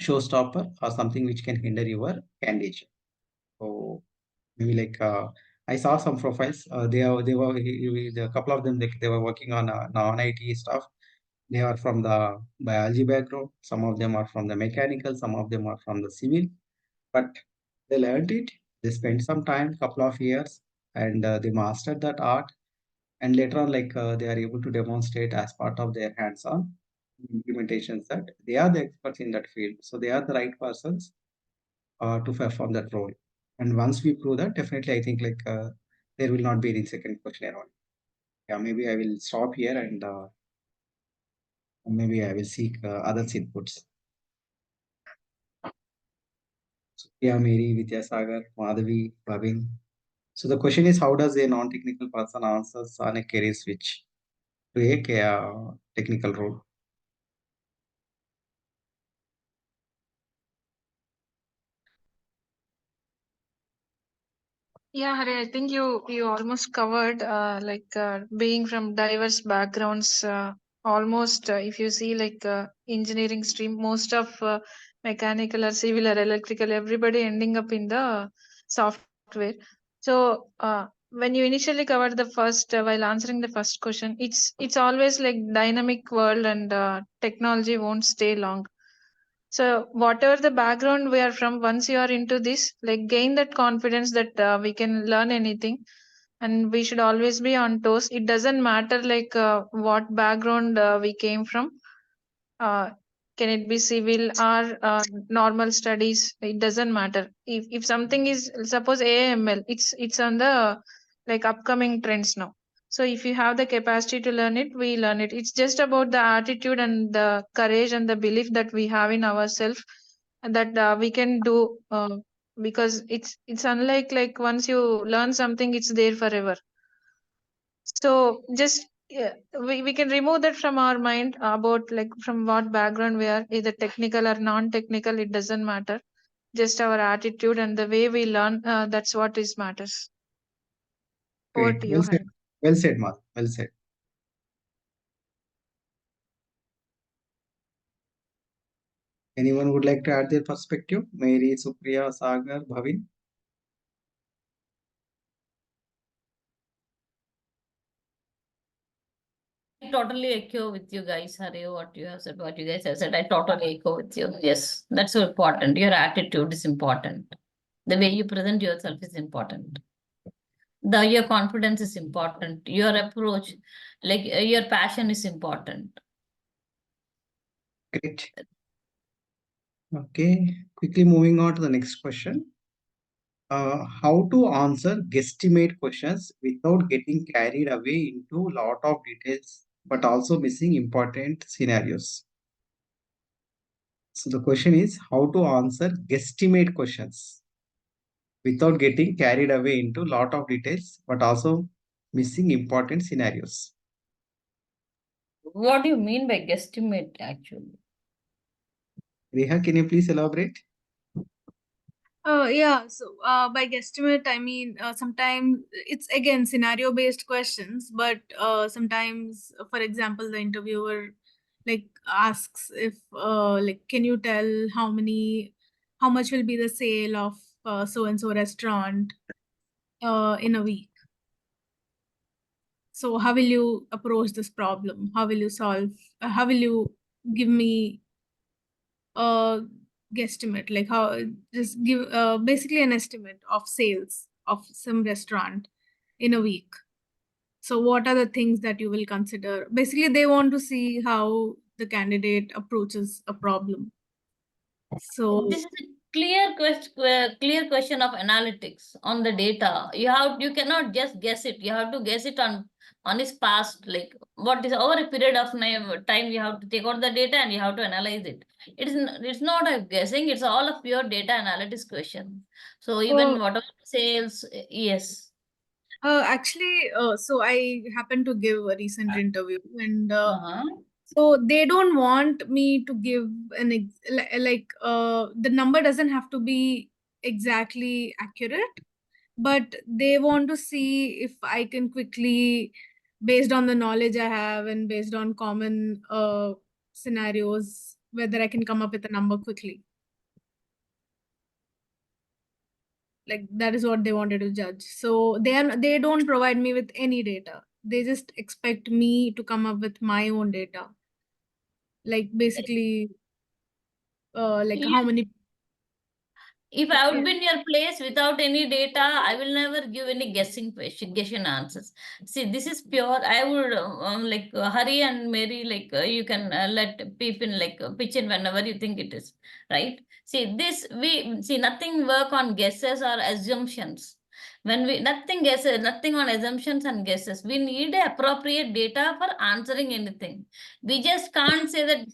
S1: showstopper or something which can hinder your candidature. So maybe like I saw some profiles. A couple of them they were working on non-IT stuff. They are from the biology background. Some of them are from the mechanical. Some of them are from the civil. But they learned it. They spent some time, couple of years, and they mastered that art. And later on, like they are able to demonstrate as part of their hands-on. implementations that they are the experts in that field. So they are the right persons to perform that role. And once we prove that, definitely I think like there will not be any second question around. Yeah, maybe I will stop here and maybe I will seek others' inputs. Supriya, Mary, Vidya, Sagar, Madhavi, Bhavin. So the question is, how does a non-technical person answers on a career switch to a technical role?
S5: Yeah, Hari, I think you almost covered being from diverse backgrounds. Almost, if you see engineering stream, most of mechanical or civil or electrical, everybody ending up in the software. So when you initially covered the first, while answering the first question, it's always like dynamic world and technology won't stay long. So whatever the background we are from, once you are into this, like gain that confidence that we can learn anything, and we should always be on toes. It doesn't matter what background we came from. Uh, can it be civil or normal studies? It doesn't matter. If something is, suppose AML, it's on the upcoming trends now. So if you have the capacity to learn it, we learn it. It's just about the attitude and the courage and the belief that we have in ourselves, and that we can do. Because it's unlike once you learn something, it's there forever. So just we can remove that from our mind about from what background we are, either technical or non-technical, it doesn't matter. Just our attitude and the way we learn, that's what is matters. Over
S1: Great.
S5: to
S1: Well
S5: you,
S1: said.
S5: Hari.
S1: Well said, Madhavi. Well said. Anyone would like to add their perspective? Mary, Supriya, Sagar, Bhavin?
S3: I totally echo with you guys, Hari, what you have said, what you guys have said. I totally echo with you. Yes, that's so important. Your attitude is important. The way you present yourself is important. Your confidence is important. Your approach, your passion is important.
S1: Great. Okay. Quickly moving on to the next question. How to answer guesstimate questions without getting carried away into lot of details, but also missing important scenarios. So the question is how to answer guesstimate questions without getting carried away into lot of details, but also missing important scenarios.
S3: What do you mean by guesstimate, actually?
S1: Reha, can you please elaborate?
S4: Yeah, so by guesstimate, I mean sometimes it's again scenario based questions, but sometimes, for example, the interviewer asks if can you tell how much will be the sale of so and so restaurant in a week? So how will you approach this problem? How will you solve? How will you give me a guesstimate, like how just give basically an estimate of sales of some restaurant in a week? So what are the things that you will consider? Basically they want to see how the candidate approaches a problem. So
S3: This is a clear question of analytics on the data. You cannot just guess it. You have to guess it on its past, like what is over a period of time. You have to take out the data and you have to analyze it. It's not a guessing. It's all a pure data analytics question. So even whatever sales, yes.
S4: actually, so I happened to give a recent interview, and
S3: Uh-huh.
S4: so they don't want me to give the number doesn't have to be exactly accurate, but they want to see if I can quickly, based on the knowledge I have and based on common scenarios, whether I can come up with a number quickly. Like that is what they wanted to judge. So they don't provide me with any data. They just expect me to come up with my own data. Like basically how many
S3: If I would be in your place without any data, I will never give any guessing answers. See, this is pure. I would like Hari and Mary, like you can let people like pitch in whenever you think it is right. See, this we see nothing work on guesses or assumptions. When we nothing guesses, nothing on assumptions and guesses. We need appropriate data for answering anything. We just can't say that.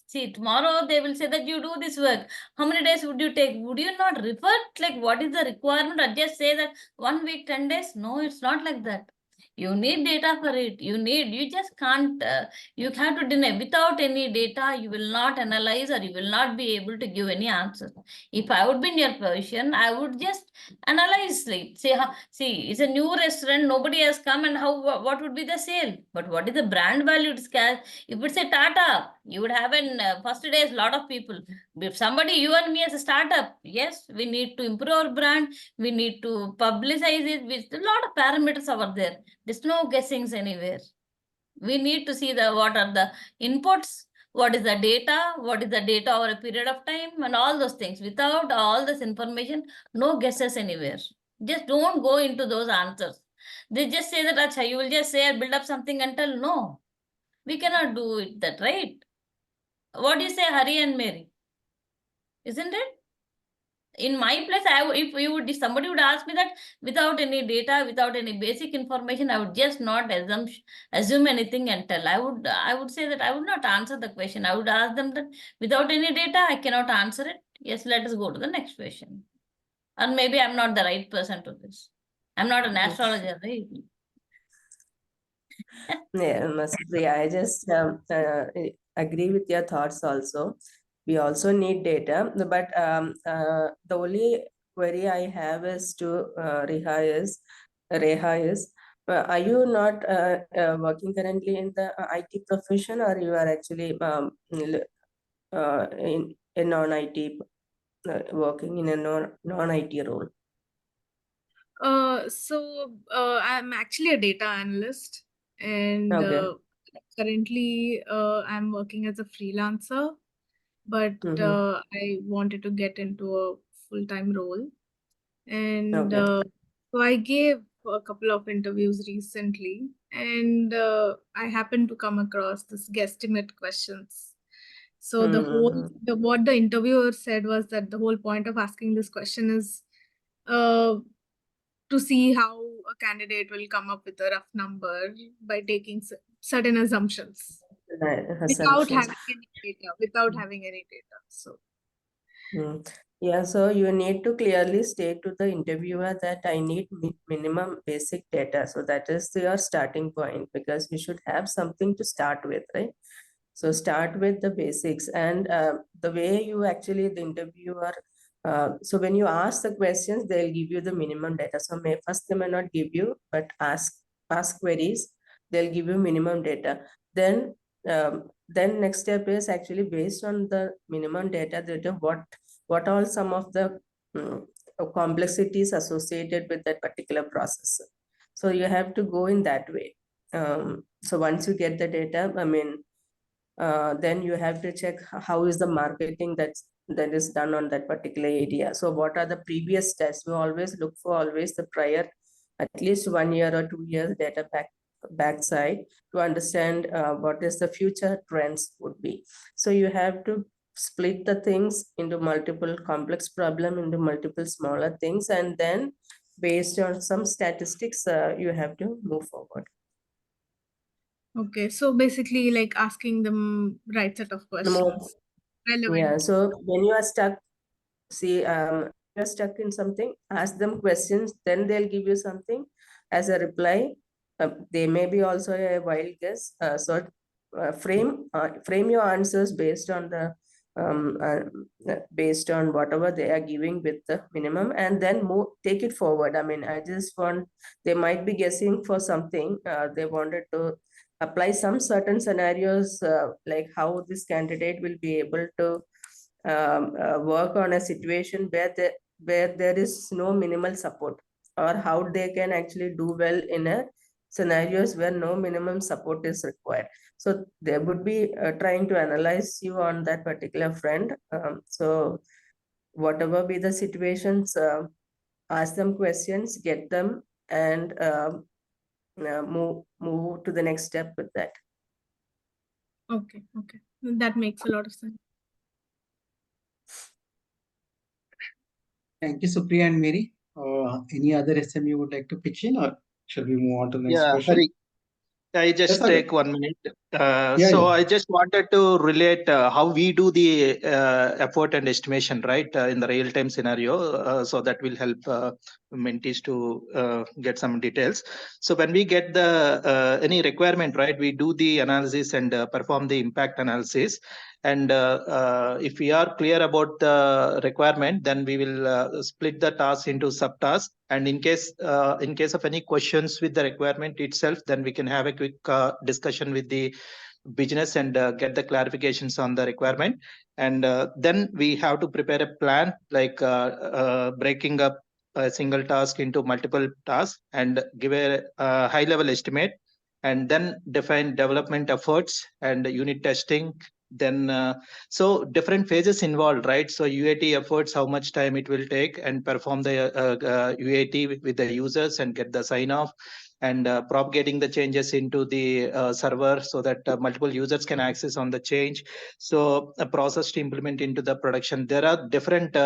S3: See, tomorrow they will say that you do this work. How many days would you take? Would you not revert like what is the requirement or just say that 1 week, 10 days? No, it's not like that. You need data for it. You just can't, you have to deny. Without any data, you will not analyze or you will not be able to give any answer. If I would be in your position, I would just analyze, like, see, it's a new restaurant, nobody has come, and what would be the sale? But what is the brand value? If it's a Tata, you would have in first days lot of people. If somebody, you and me as a startup, yes, we need to improve our brand, we need to publicize it with a lot of parameters over there. There's no guessings anywhere. We need to see what are the inputs, what is the data over a period of time, and all those things. Without all this information, no guesses anywhere. Just don't go into those answers. They just say that, Acha, you will just say build up something and tell. No, we cannot do it that, right? What do you say, Hari and Mary? Isn't it? In my place, if somebody would ask me that without any data, without any basic information, I would just not assume anything and tell. I would say that I would not answer the question. I would ask them that without any data, I cannot answer it. Yes, let us go to the next question. And maybe I'm not the right person to this. I'm not an astrologer, right?
S2: Yeah, Supriya, I just agree with your thoughts also. We also need data, but the only query I have is to Reha is, are you not working currently in the IT profession, or you are actually in a non-IT, working in a non-IT role?
S4: I'm actually a data analyst, and
S2: Okay.
S4: currently I'm working as a freelancer, but I wanted to get into a full-time role. And
S2: Okay.
S4: so I gave a couple of interviews recently, and I happened to come across this guesstimate questions. So what the interviewer said was that the whole point of asking this question is to see how a candidate will come up with a rough number by taking certain assumptions without having any data. So
S2: yeah, so you need to clearly state to the interviewer that I need minimum basic data. So that is your starting point, because we should have something to start with, right? So start with the basics, and the way you actually, the interviewer, so when you ask the questions, they'll give you the minimum data. So first they may not give you, but ask queries, they'll give you minimum data. Then next step is actually based on the minimum data, what all some of the complexities associated with that particular process. So you have to go in that way. So once you get the data, then you have to check how is the marketing that is done on that particular area. So what are the previous tests? We always look for the prior, at least 1 year or 2 years data backside to understand what is the future trends would be. So you have to split the things into multiple complex problem into multiple smaller things, and then based on some statistics, you have to move forward.
S4: okay, so basically like asking them right set of questions. Relevant.
S2: Yeah, so when you are stuck, you're stuck in something, ask them questions, then they'll give you something as a reply. They may be also a wild guess. Frame your answers based on the based on whatever they are giving with the minimum, and then take it forward. They might be guessing for something. They wanted to apply some certain scenarios, like how this candidate will be able to work on a situation where there is no minimal support, or how they can actually do well in a scenarios where no minimum support is required. So they would be trying to analyze you on that particular front. So whatever be the situations, ask them questions, get them, and move to the next step with that.
S4: Okay. That makes a lot of sense.
S1: Thank you, Supriya and Mary. Any other SM you would like to pitch in, or shall we move on to the next question?
S6: Hari, I just
S1: Sagar.
S6: take 1 minute.
S1: Yeah.
S6: I just wanted to relate how we do the effort and estimation, right, in the real-time scenario. So that will help mentees to get some details. So when we get the any requirement, right, we do the analysis and perform the impact analysis. And if we are clear about the requirement, then we will split the task into subtasks. And in case of any questions with the requirement itself, then we can have a quick discussion with the business and get the clarifications on the requirement. And then we have to prepare a plan, like breaking up a single task into multiple tasks and give a high level estimate, and then define development efforts and unit testing. Then so different phases involved, right? So UAT efforts, how much time it will take, and perform the UAT with the users and get the sign off, and propagating the changes into the server so that multiple users can access on the change. So a process to implement into the production. There are different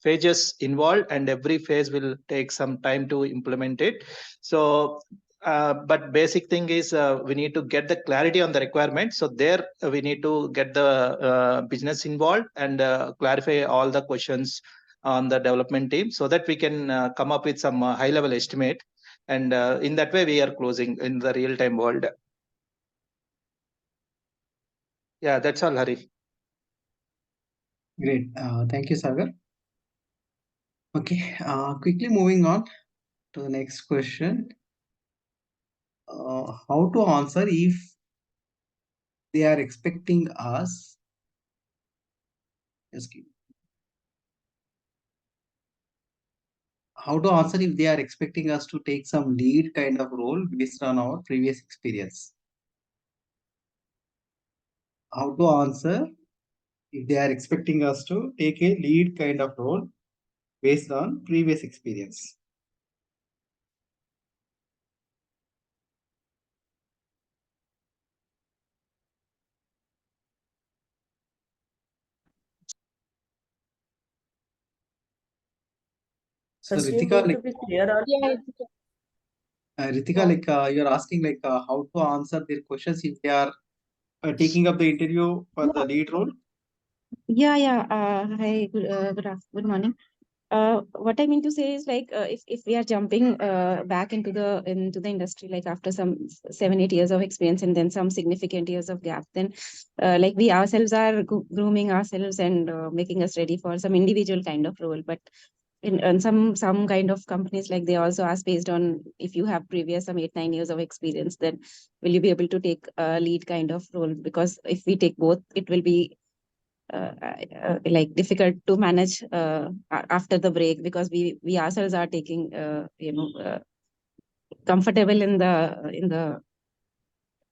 S6: phases involved, and every phase will take some time to implement it. So but basic thing is we need to get the clarity on the requirement. So there we need to get the business involved and clarify all the questions on the development team, so that we can come up with some high level estimate. And in that way we are closing in the real time world. Yeah, that's all, Hari.
S1: Great. Thank you, Sagar. Okay. Quickly moving on to the next question. How to answer if they are expecting us? Just give. How to answer if they are expecting us to take some lead kind of role based on our previous experience? How to answer if they are expecting us to take a lead kind of role based on previous experience? So
S2: First, you
S1: Ritika,
S2: need to be clear on
S1: Ritika, like you're asking like how to answer their questions if they are taking up the interview for the lead role.
S9: Hi, good morning. What I mean to say is like if we are jumping back into the industry, like after some 7-8 years of experience and then some significant years of gap, then like we ourselves are grooming ourselves and making us ready for some individual kind of role. But in some kind of companies, like they also ask based on if you have previous some 8-9 years of experience, then will you be able to take a lead kind of role? Because if we take both, it will be like difficult to manage after the break, because we ourselves are taking comfortable in the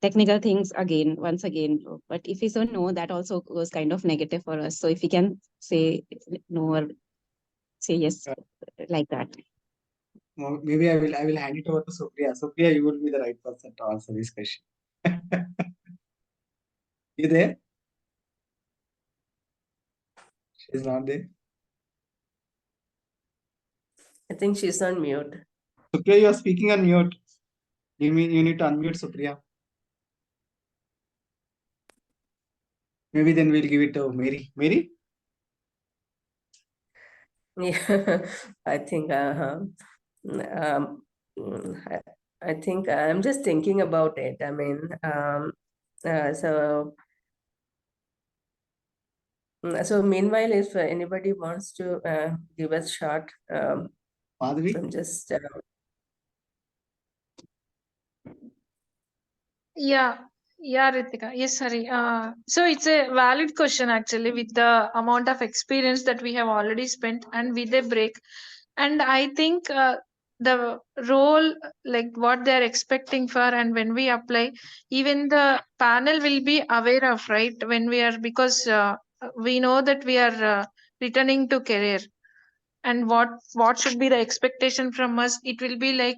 S9: technical things once again. But if we say no, that also goes kind of negative for us. So if we can say no or say yes, like that.
S1: Maybe I will hand it over to Supriya. Supriya, you will be the right person to answer this question. You there? She's not there.
S2: I think she's on mute.
S1: Supriya, you are speaking on mute. You need to unmute Supriya. Maybe then we'll give it to Mary. Mary?
S2: Yeah, I think I think I'm just thinking about it. I mean, so meanwhile, if anybody wants to give us shot,
S1: Madhavi?
S2: from just
S5: Yeah, Ritika. Yes, sorry. So it's a valid question actually, with the amount of experience that we have already spent and with a break. And I think the role, like what they are expecting for, and when we apply, even the panel will be aware of, right? When we are, because we know that we are returning to career. And what should be the expectation from us? It will be like,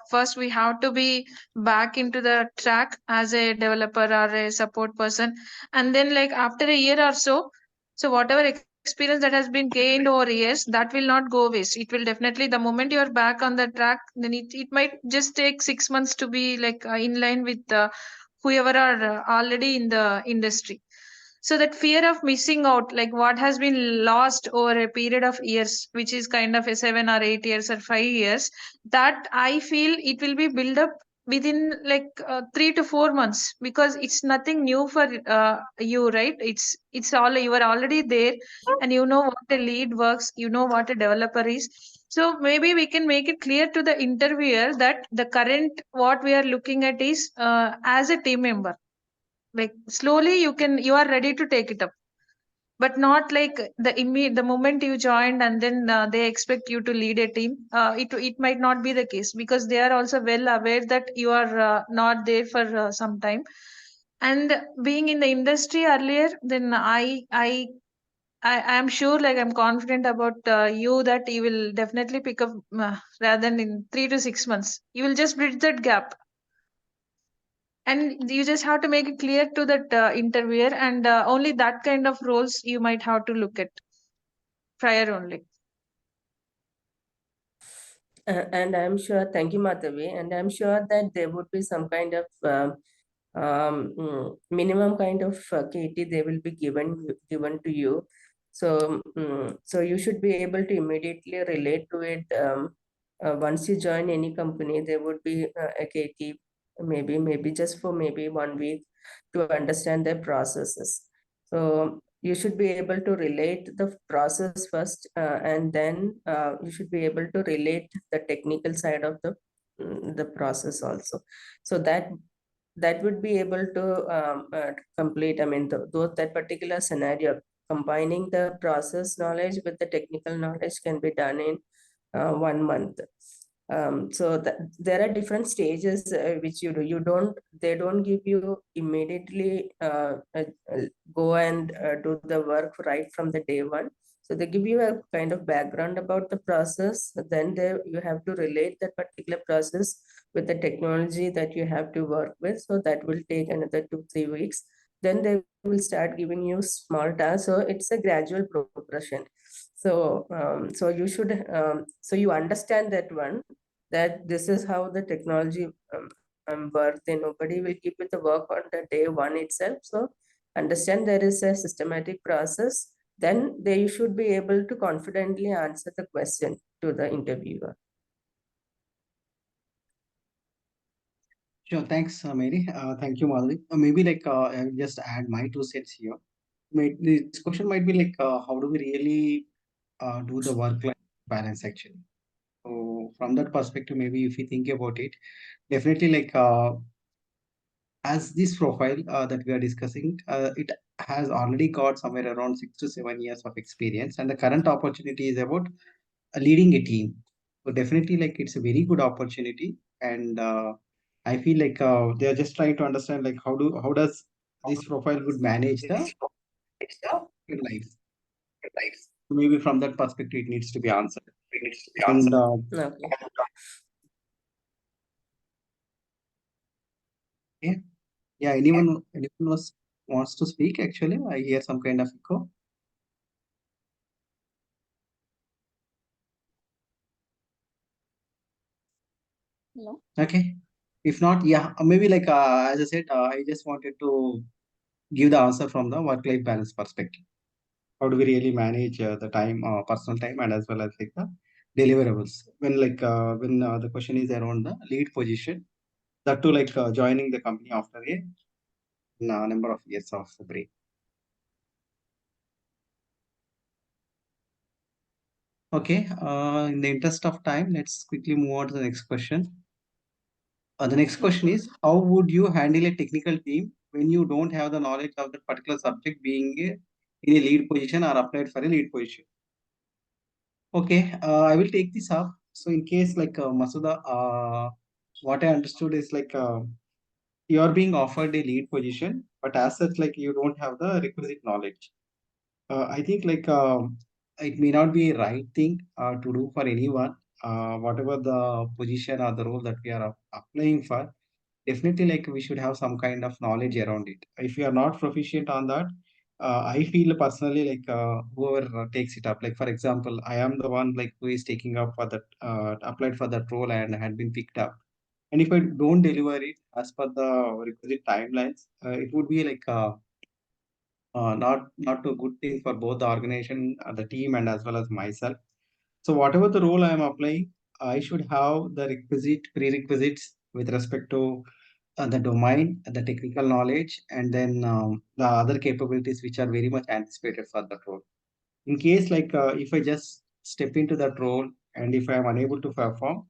S5: first we have to be back into the track as a developer or a support person, and then like after a year or so, so whatever experience that has been gained over years, that will not go waste. It will definitely, the moment you are back on the track, then it might just take 6 months to be like in line with whoever are already in the industry. So that fear of missing out, like what has been lost over a period of years, which is kind of a 7 or 8 years or 5 years, that I feel it will be built up within like 3 to 4 months, because it's nothing new for you, right? It's all, you are already there, and you know what a lead works, you know what a developer is. So maybe we can make it clear to the interviewer that the current what we are looking at is as a team member, like slowly you are ready to take it up, but not like the moment you joined and then they expect you to lead a team. It might not be the case, because they are also well aware that you are not there for some time. And being in the industry earlier, then I am sure, like I'm confident about you, that you will definitely pick up rather than in 3 to 6 months. You will just bridge that gap, and you just have to make it clear to that interviewer, and only that kind of roles you might have to look at prior only.
S2: And I'm sure, thank you, Madhavi, and I'm sure that there would be some kind of minimum kind of KT they will be given to you. So, so you should be able to immediately relate to it. Once you join any company, there would be a KT, maybe just for maybe 1 week, to understand their processes. So you should be able to relate the process first, and then you should be able to relate the technical side of the process also. So that would be able to complete, I mean, that particular scenario, combining the process knowledge with the technical knowledge can be done in 1 month. So there are different stages which they don't give you immediately go and do the work right from the day one. So they give you a kind of background about the process. Then you have to relate that particular process with the technology that you have to work with. So that will take another 2-3 weeks. Then they will start giving you small tasks. So it's a gradual progression. So so you should so you understand that one, that this is how the technology works. Then nobody will keep it the work on the day one itself. So understand there is a systematic process. Then they should be able to confidently answer the question to the interviewer.
S1: Sure, thanks, Mary. Thank you, Madhavi. Maybe like I'll just add my 2 cents here. This question might be like, how do we really do the work-life balance actually? So from that perspective, maybe if you think about it, definitely like as this profile that we are discussing, it has already got somewhere around 6 to 7 years of experience, and the current opportunity is about leading a team. So definitely, like it's a very good opportunity, and I feel like they are just trying to understand like how does this profile would manage the life. So maybe from that perspective, it needs to be answered. And
S2: Okay.
S1: yeah, yeah. Anyone wants to speak? Actually, I hear some kind of echo.
S9: Hello.
S1: Okay. If not, yeah, maybe like as I said, I just wanted to give the answer from the work-life balance perspective. How do we really manage the time, personal time, and as well as like the deliverables? When the question is around the lead position, that too like joining the company after a number of years of break. Okay. In the interest of time, let's quickly move on to the next question. The next question is, how would you handle a technical team when you don't have the knowledge of that particular subject, being in a lead position or applied for a lead position? Okay, I will take this up. So in case like Masuda, what I understood is like you are being offered a lead position, but as such like you don't have the requisite knowledge. I think like it may not be a right thing to do for anyone, whatever the position or the role that we are applying for. Definitely, like we should have some kind of knowledge around it. If you are not proficient on that, I feel personally like whoever takes it up, like for example, I am the one like who is taking up for that, applied for that role and had been picked up. And if I don't deliver it as per the requisite timelines, it would be like not a good thing for both the organization, the team, and as well as myself. So whatever the role I am applying, I should have the requisite prerequisites with respect to the domain, the technical knowledge, and then the other capabilities which are very much anticipated for that role. In case like if I just step into that role and if I am unable to perform,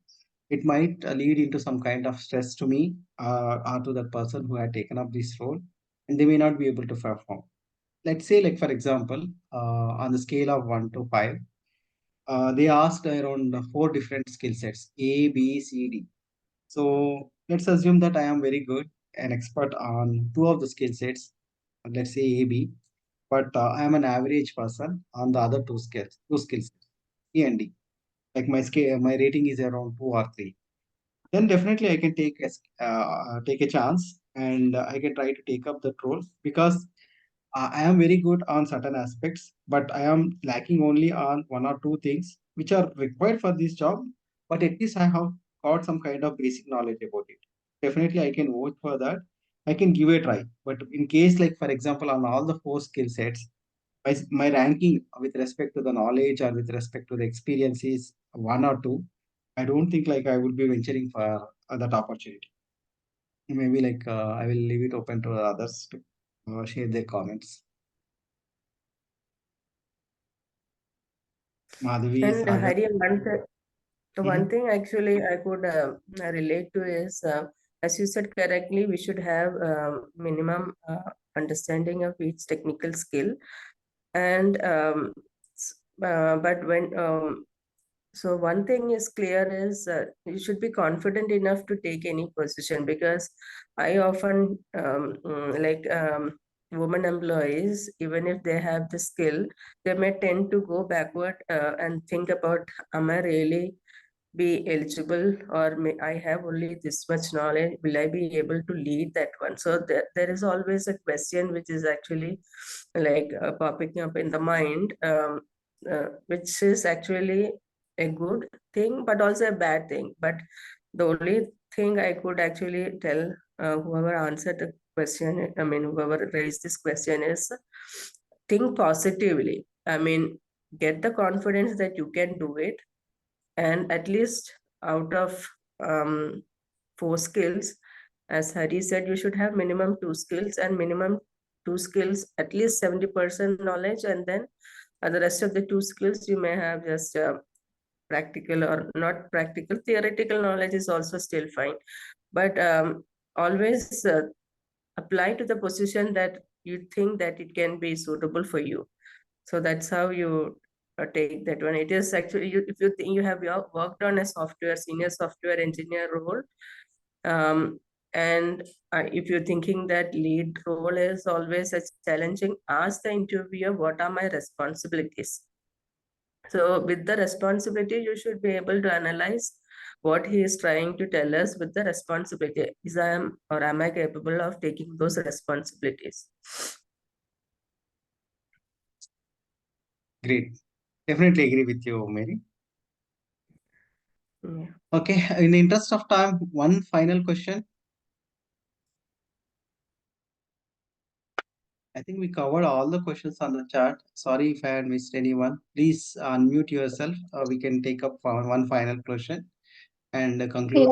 S1: it might lead into some kind of stress to me or to the person who had taken up this role, and they may not be able to perform. Let's say, like for example, on the scale of 1 to 5, they asked around four different skill sets: A, B, C, D. So let's assume that I am very good, an expert on two of the skill sets, let's say A, B, but I am an average person on the other two skills, C and D. Like my rating is around 2 or 3. Then definitely I can take a chance and I can try to take up that role because I am very good on certain aspects, but I am lacking only on one or two things which are required for this job. But at least I have got some kind of basic knowledge about it. Definitely, I can vote for that. I can give a try. But in case, like for example, on all the four skill sets, my ranking with respect to the knowledge or with respect to the experience is 1 or 2. I don't think like I would be venturing for that opportunity. Maybe like I will leave it open to others to share their comments. Madhavi,
S2: And
S1: Sagar.
S2: Hari, one thing actually I could relate to is, as you said correctly, we should have minimum understanding of each technical skill. And but when so one thing is clear is you should be confident enough to take any position, because I often women employees, even if they have the skill, they may tend to go backward and think about, am I really be eligible, or may I have only this much knowledge, will I be able to lead that one? So there is always a question which is actually like popping up in the mind, which is actually a good thing but also a bad thing. But the only thing I could actually tell whoever answered the question, I mean whoever raised this question, is think positively. I mean, get the confidence that you can do it, and at least out of 4 skills, as Hari said, you should have minimum 2 skills, and minimum 2 skills at least 70% knowledge, and then the rest of the 2 skills you may have just practical or not practical. Theoretical knowledge is also still fine, but always apply to the position that you think that it can be suitable for you. So that's how you take that one. It is actually, if you think you have worked on a senior software engineer role, and if you're thinking that lead role is always as challenging, ask the interviewer, what are my responsibilities? So with the responsibility, you should be able to analyze what he is trying to tell us with the responsibility. Am I capable of taking those responsibilities?
S1: Great. Definitely agree with you, Mary.
S2: Yeah.
S1: Okay, in the interest of time, one final question. I think we covered all the questions on the chat. Sorry if I had missed anyone. Please unmute yourself. We can take up one final question and conclude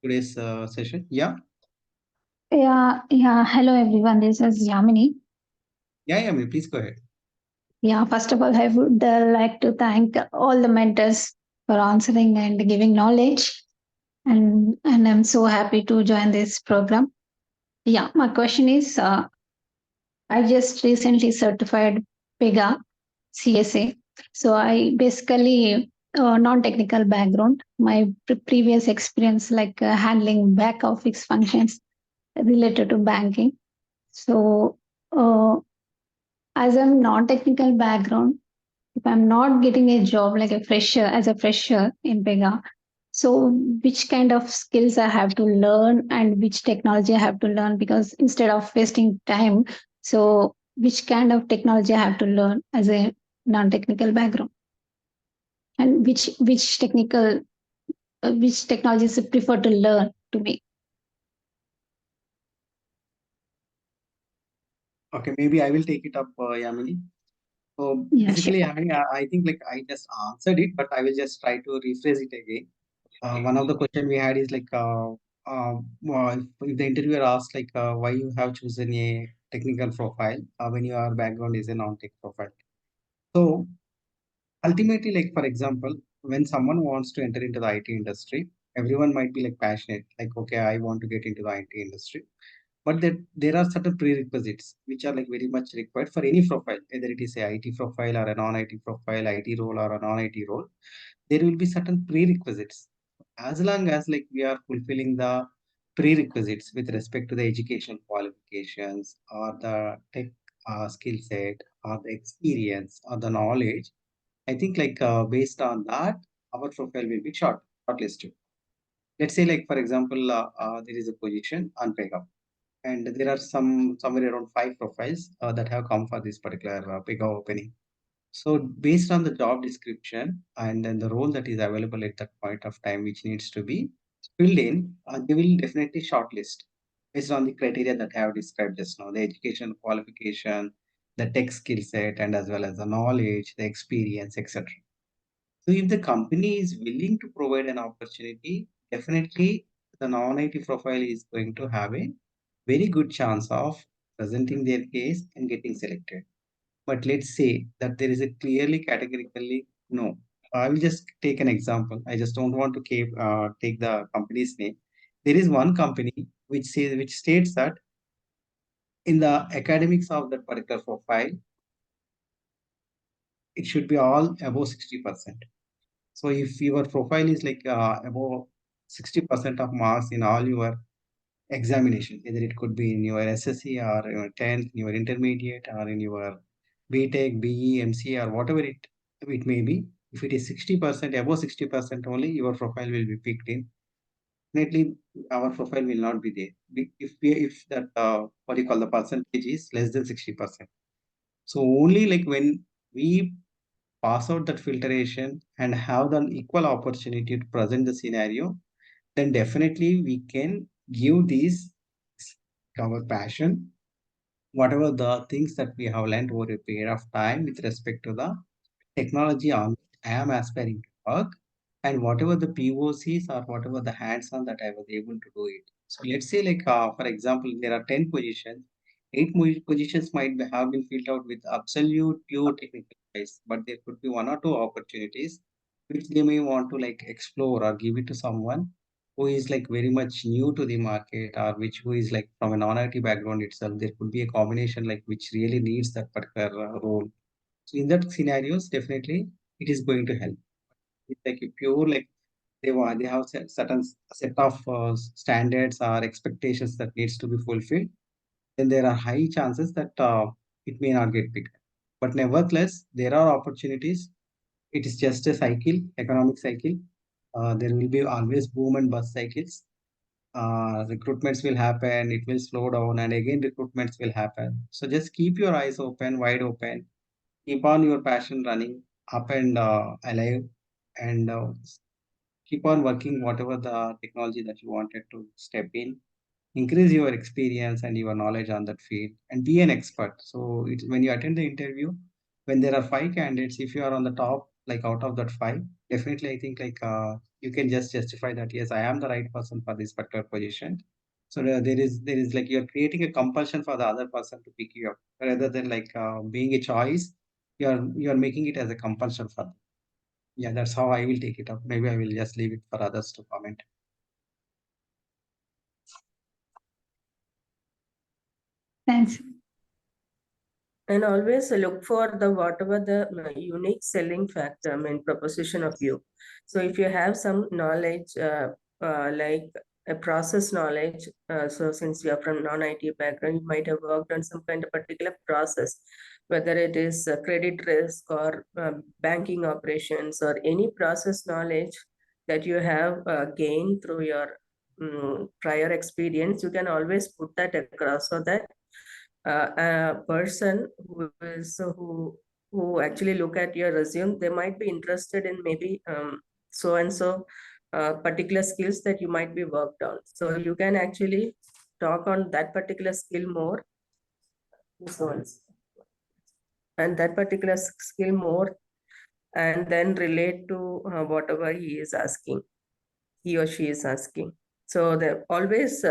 S1: today's session. Yeah.
S10: Yeah. Hello, everyone. This is Yamini.
S1: Yeah, Mary, please go ahead.
S10: Yeah, first of all, I would like to thank all the mentors for answering and giving knowledge. And I'm so happy to join this program. Yeah, my question is, I just recently certified PEGA CSA. So I basically non-technical background. My previous experience like handling back office functions related to banking. So as a non-technical background, if I'm not getting a job like a fresher, as a fresher in Pega, so which kind of skills I have to learn and which technology I have to learn? Because instead of wasting time, so which kind of technology I have to learn as a non-technical background, and which technical which technologies you prefer to learn to me?
S1: Okay, maybe I will take it up, Yamini. So
S10: Yeah, sure.
S1: basically, I think like I just answered it, but I will just try to rephrase it again. One of the question we had is like, if the interviewer asks like, why you have chosen a technical profile when your background is a non-tech profile. So ultimately, like for example, when someone wants to enter into the IT industry, everyone might be like passionate, like, okay, I want to get into the IT industry. But there are certain prerequisites which are like very much required for any profile, either it is a IT profile or a non-IT profile, IT role or a non-IT role. There will be certain prerequisites. As long as like we are fulfilling the prerequisites with respect to the education qualifications or the tech skill set or the experience or the knowledge, I think like based on that, our profile will be shortlisted. Let's say like for example, there is a position on Pega, and there are somewhere around 5 profiles that have come for this particular Pega opening. So based on the job description and then the role that is available at that point of time, which needs to be filled in, they will definitely shortlist based on the criteria that I have described just now: the education qualification, the tech skill set, and as well as the knowledge, the experience, etc. So if the company is willing to provide an opportunity, definitely the non-IT profile is going to have a very good chance of presenting their case and getting selected. But let's say that there is a clearly categorically no. I will just take an example. I just don't want to take the company's name. There is one company which states that in the academics of that particular profile, it should be all above 60%. So if your profile is like above 60% of marks in all your examination, either it could be in your SSC or your 10th, in your intermediate or in your BTech, BE, MCA or whatever it may be, if it is 60%, above 60% only, your profile will be picked in. Definitely, our profile will not be there. If that, what you call the percentage is less than 60%. So only like when we pass out that filtration and have the equal opportunity to present the scenario, then definitely we can give these our passion, whatever the things that we have learned over a period of time with respect to the technology on which I am aspiring to work, and whatever the POCs or whatever the hands-on that I was able to do it. So let's say like for example, there are 10 positions, 8 positions might have been filled out with absolute pure technical guys, but there could be 1 or 2 opportunities which they may want to like explore or give it to someone who is like very much new to the market, or which who is like from a non-IT background itself. There could be a combination like which really needs that particular role. So in that scenarios, definitely it is going to help. It's like a pure like they have certain set of standards or expectations that needs to be fulfilled. Then there are high chances that it may not get picked. But nevertheless, there are opportunities. It is just a cycle, economic cycle. There will be always boom and bust cycles. Recruitments will happen. It will slow down, and again recruitments will happen. So just keep your eyes open, wide open, keep on your passion running up and alive, and keep on working whatever the technology that you wanted to step in. Increase your experience and your knowledge on that field and be an expert. So it's when you attend the interview, when there are 5 candidates, if you are on the top, like out of that 5, definitely I think like you can just justify that yes, I am the right person for this particular position. So there is like you're creating a compulsion for the other person to pick you up rather than like being a choice. You're making it as a compulsion for them. Yeah, that's how I will take it up. Maybe I will just leave it for others to comment.
S10: Thanks.
S2: And always look for the whatever the unique selling factor, proposition of you. So if you have some knowledge, like a process knowledge, so since you are from non-IT background, you might have worked on some kind of particular process. whether it is credit risk or banking operations or any process knowledge that you have gained through your prior experience, you can always put that across so that a person who actually look at your resume, they might be interested in maybe so and so particular skills that you might be worked on. So you can actually talk on that particular skill more, and that particular skill more, and then relate to whatever he or she is asking. So they always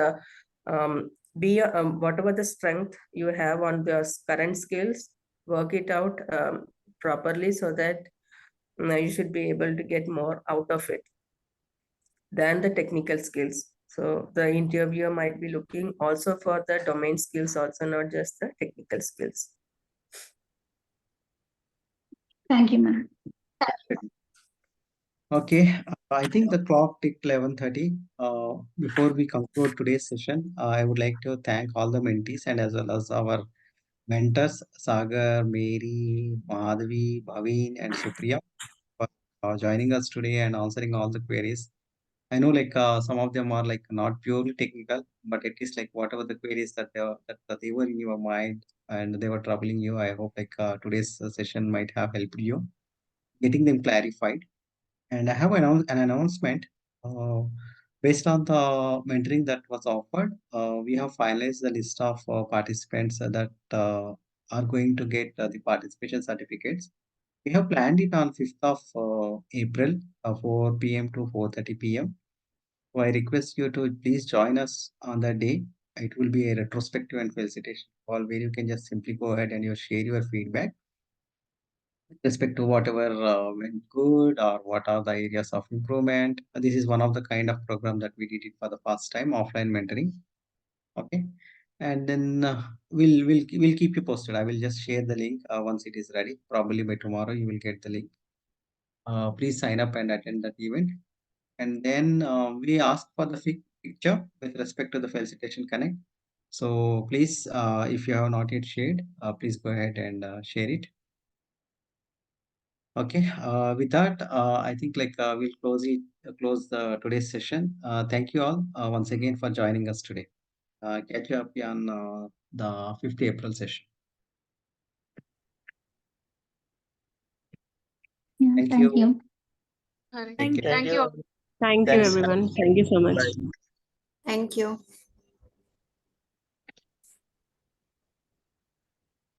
S2: be whatever the strength you have on the current skills, work it out properly so that you should be able to get more out of it than the technical skills. So the interviewer might be looking also for the domain skills also, not just the technical skills.
S10: Thank you, ma'am.
S1: Okay, I think the clock ticked 11:30. Before we conclude today's session, I would like to thank all the mentees and as well as our mentors, Sagar, Mary, Madhavi, Bhavin, and Supriya, for joining us today and answering all the queries. I know some of them are like not purely technical, but at least like whatever the queries that they were in your mind and they were troubling you, I hope today's session might have helped you getting them clarified. And I have an announcement. Uh, Based on the mentoring that was offered, we have finalized the list of participants that are going to get the participation certificates. We have planned it on 5th of April, 4 p.m. to 4:30 p.m. So I request you to please join us on that day. It will be a retrospective and felicitation call where you can just simply go ahead and you share your feedback with respect to whatever went good or what are the areas of improvement. This is one of the kind of program that we did it for the first time, offline mentoring. Okay, and then we'll keep you posted. I will just share the link once it is ready. Probably by tomorrow you will get the link. Please sign up and attend that event. And then we ask for the picture with respect to the felicitation connect. So please, if you have not yet shared, please go ahead and share it. Okay. With that, I think we'll close the today's session. Thank you all once again for joining us today. Catch you up on the 5th April session.
S10: Yeah,
S1: Thank
S10: thank
S1: you.
S10: you.
S5: Thank
S6: Thank
S5: you.
S6: you.
S5: Thank you.
S2: Thank you,
S6: Thanks.
S2: everyone. Thank you so much.
S6: Bye.
S8: Thank you.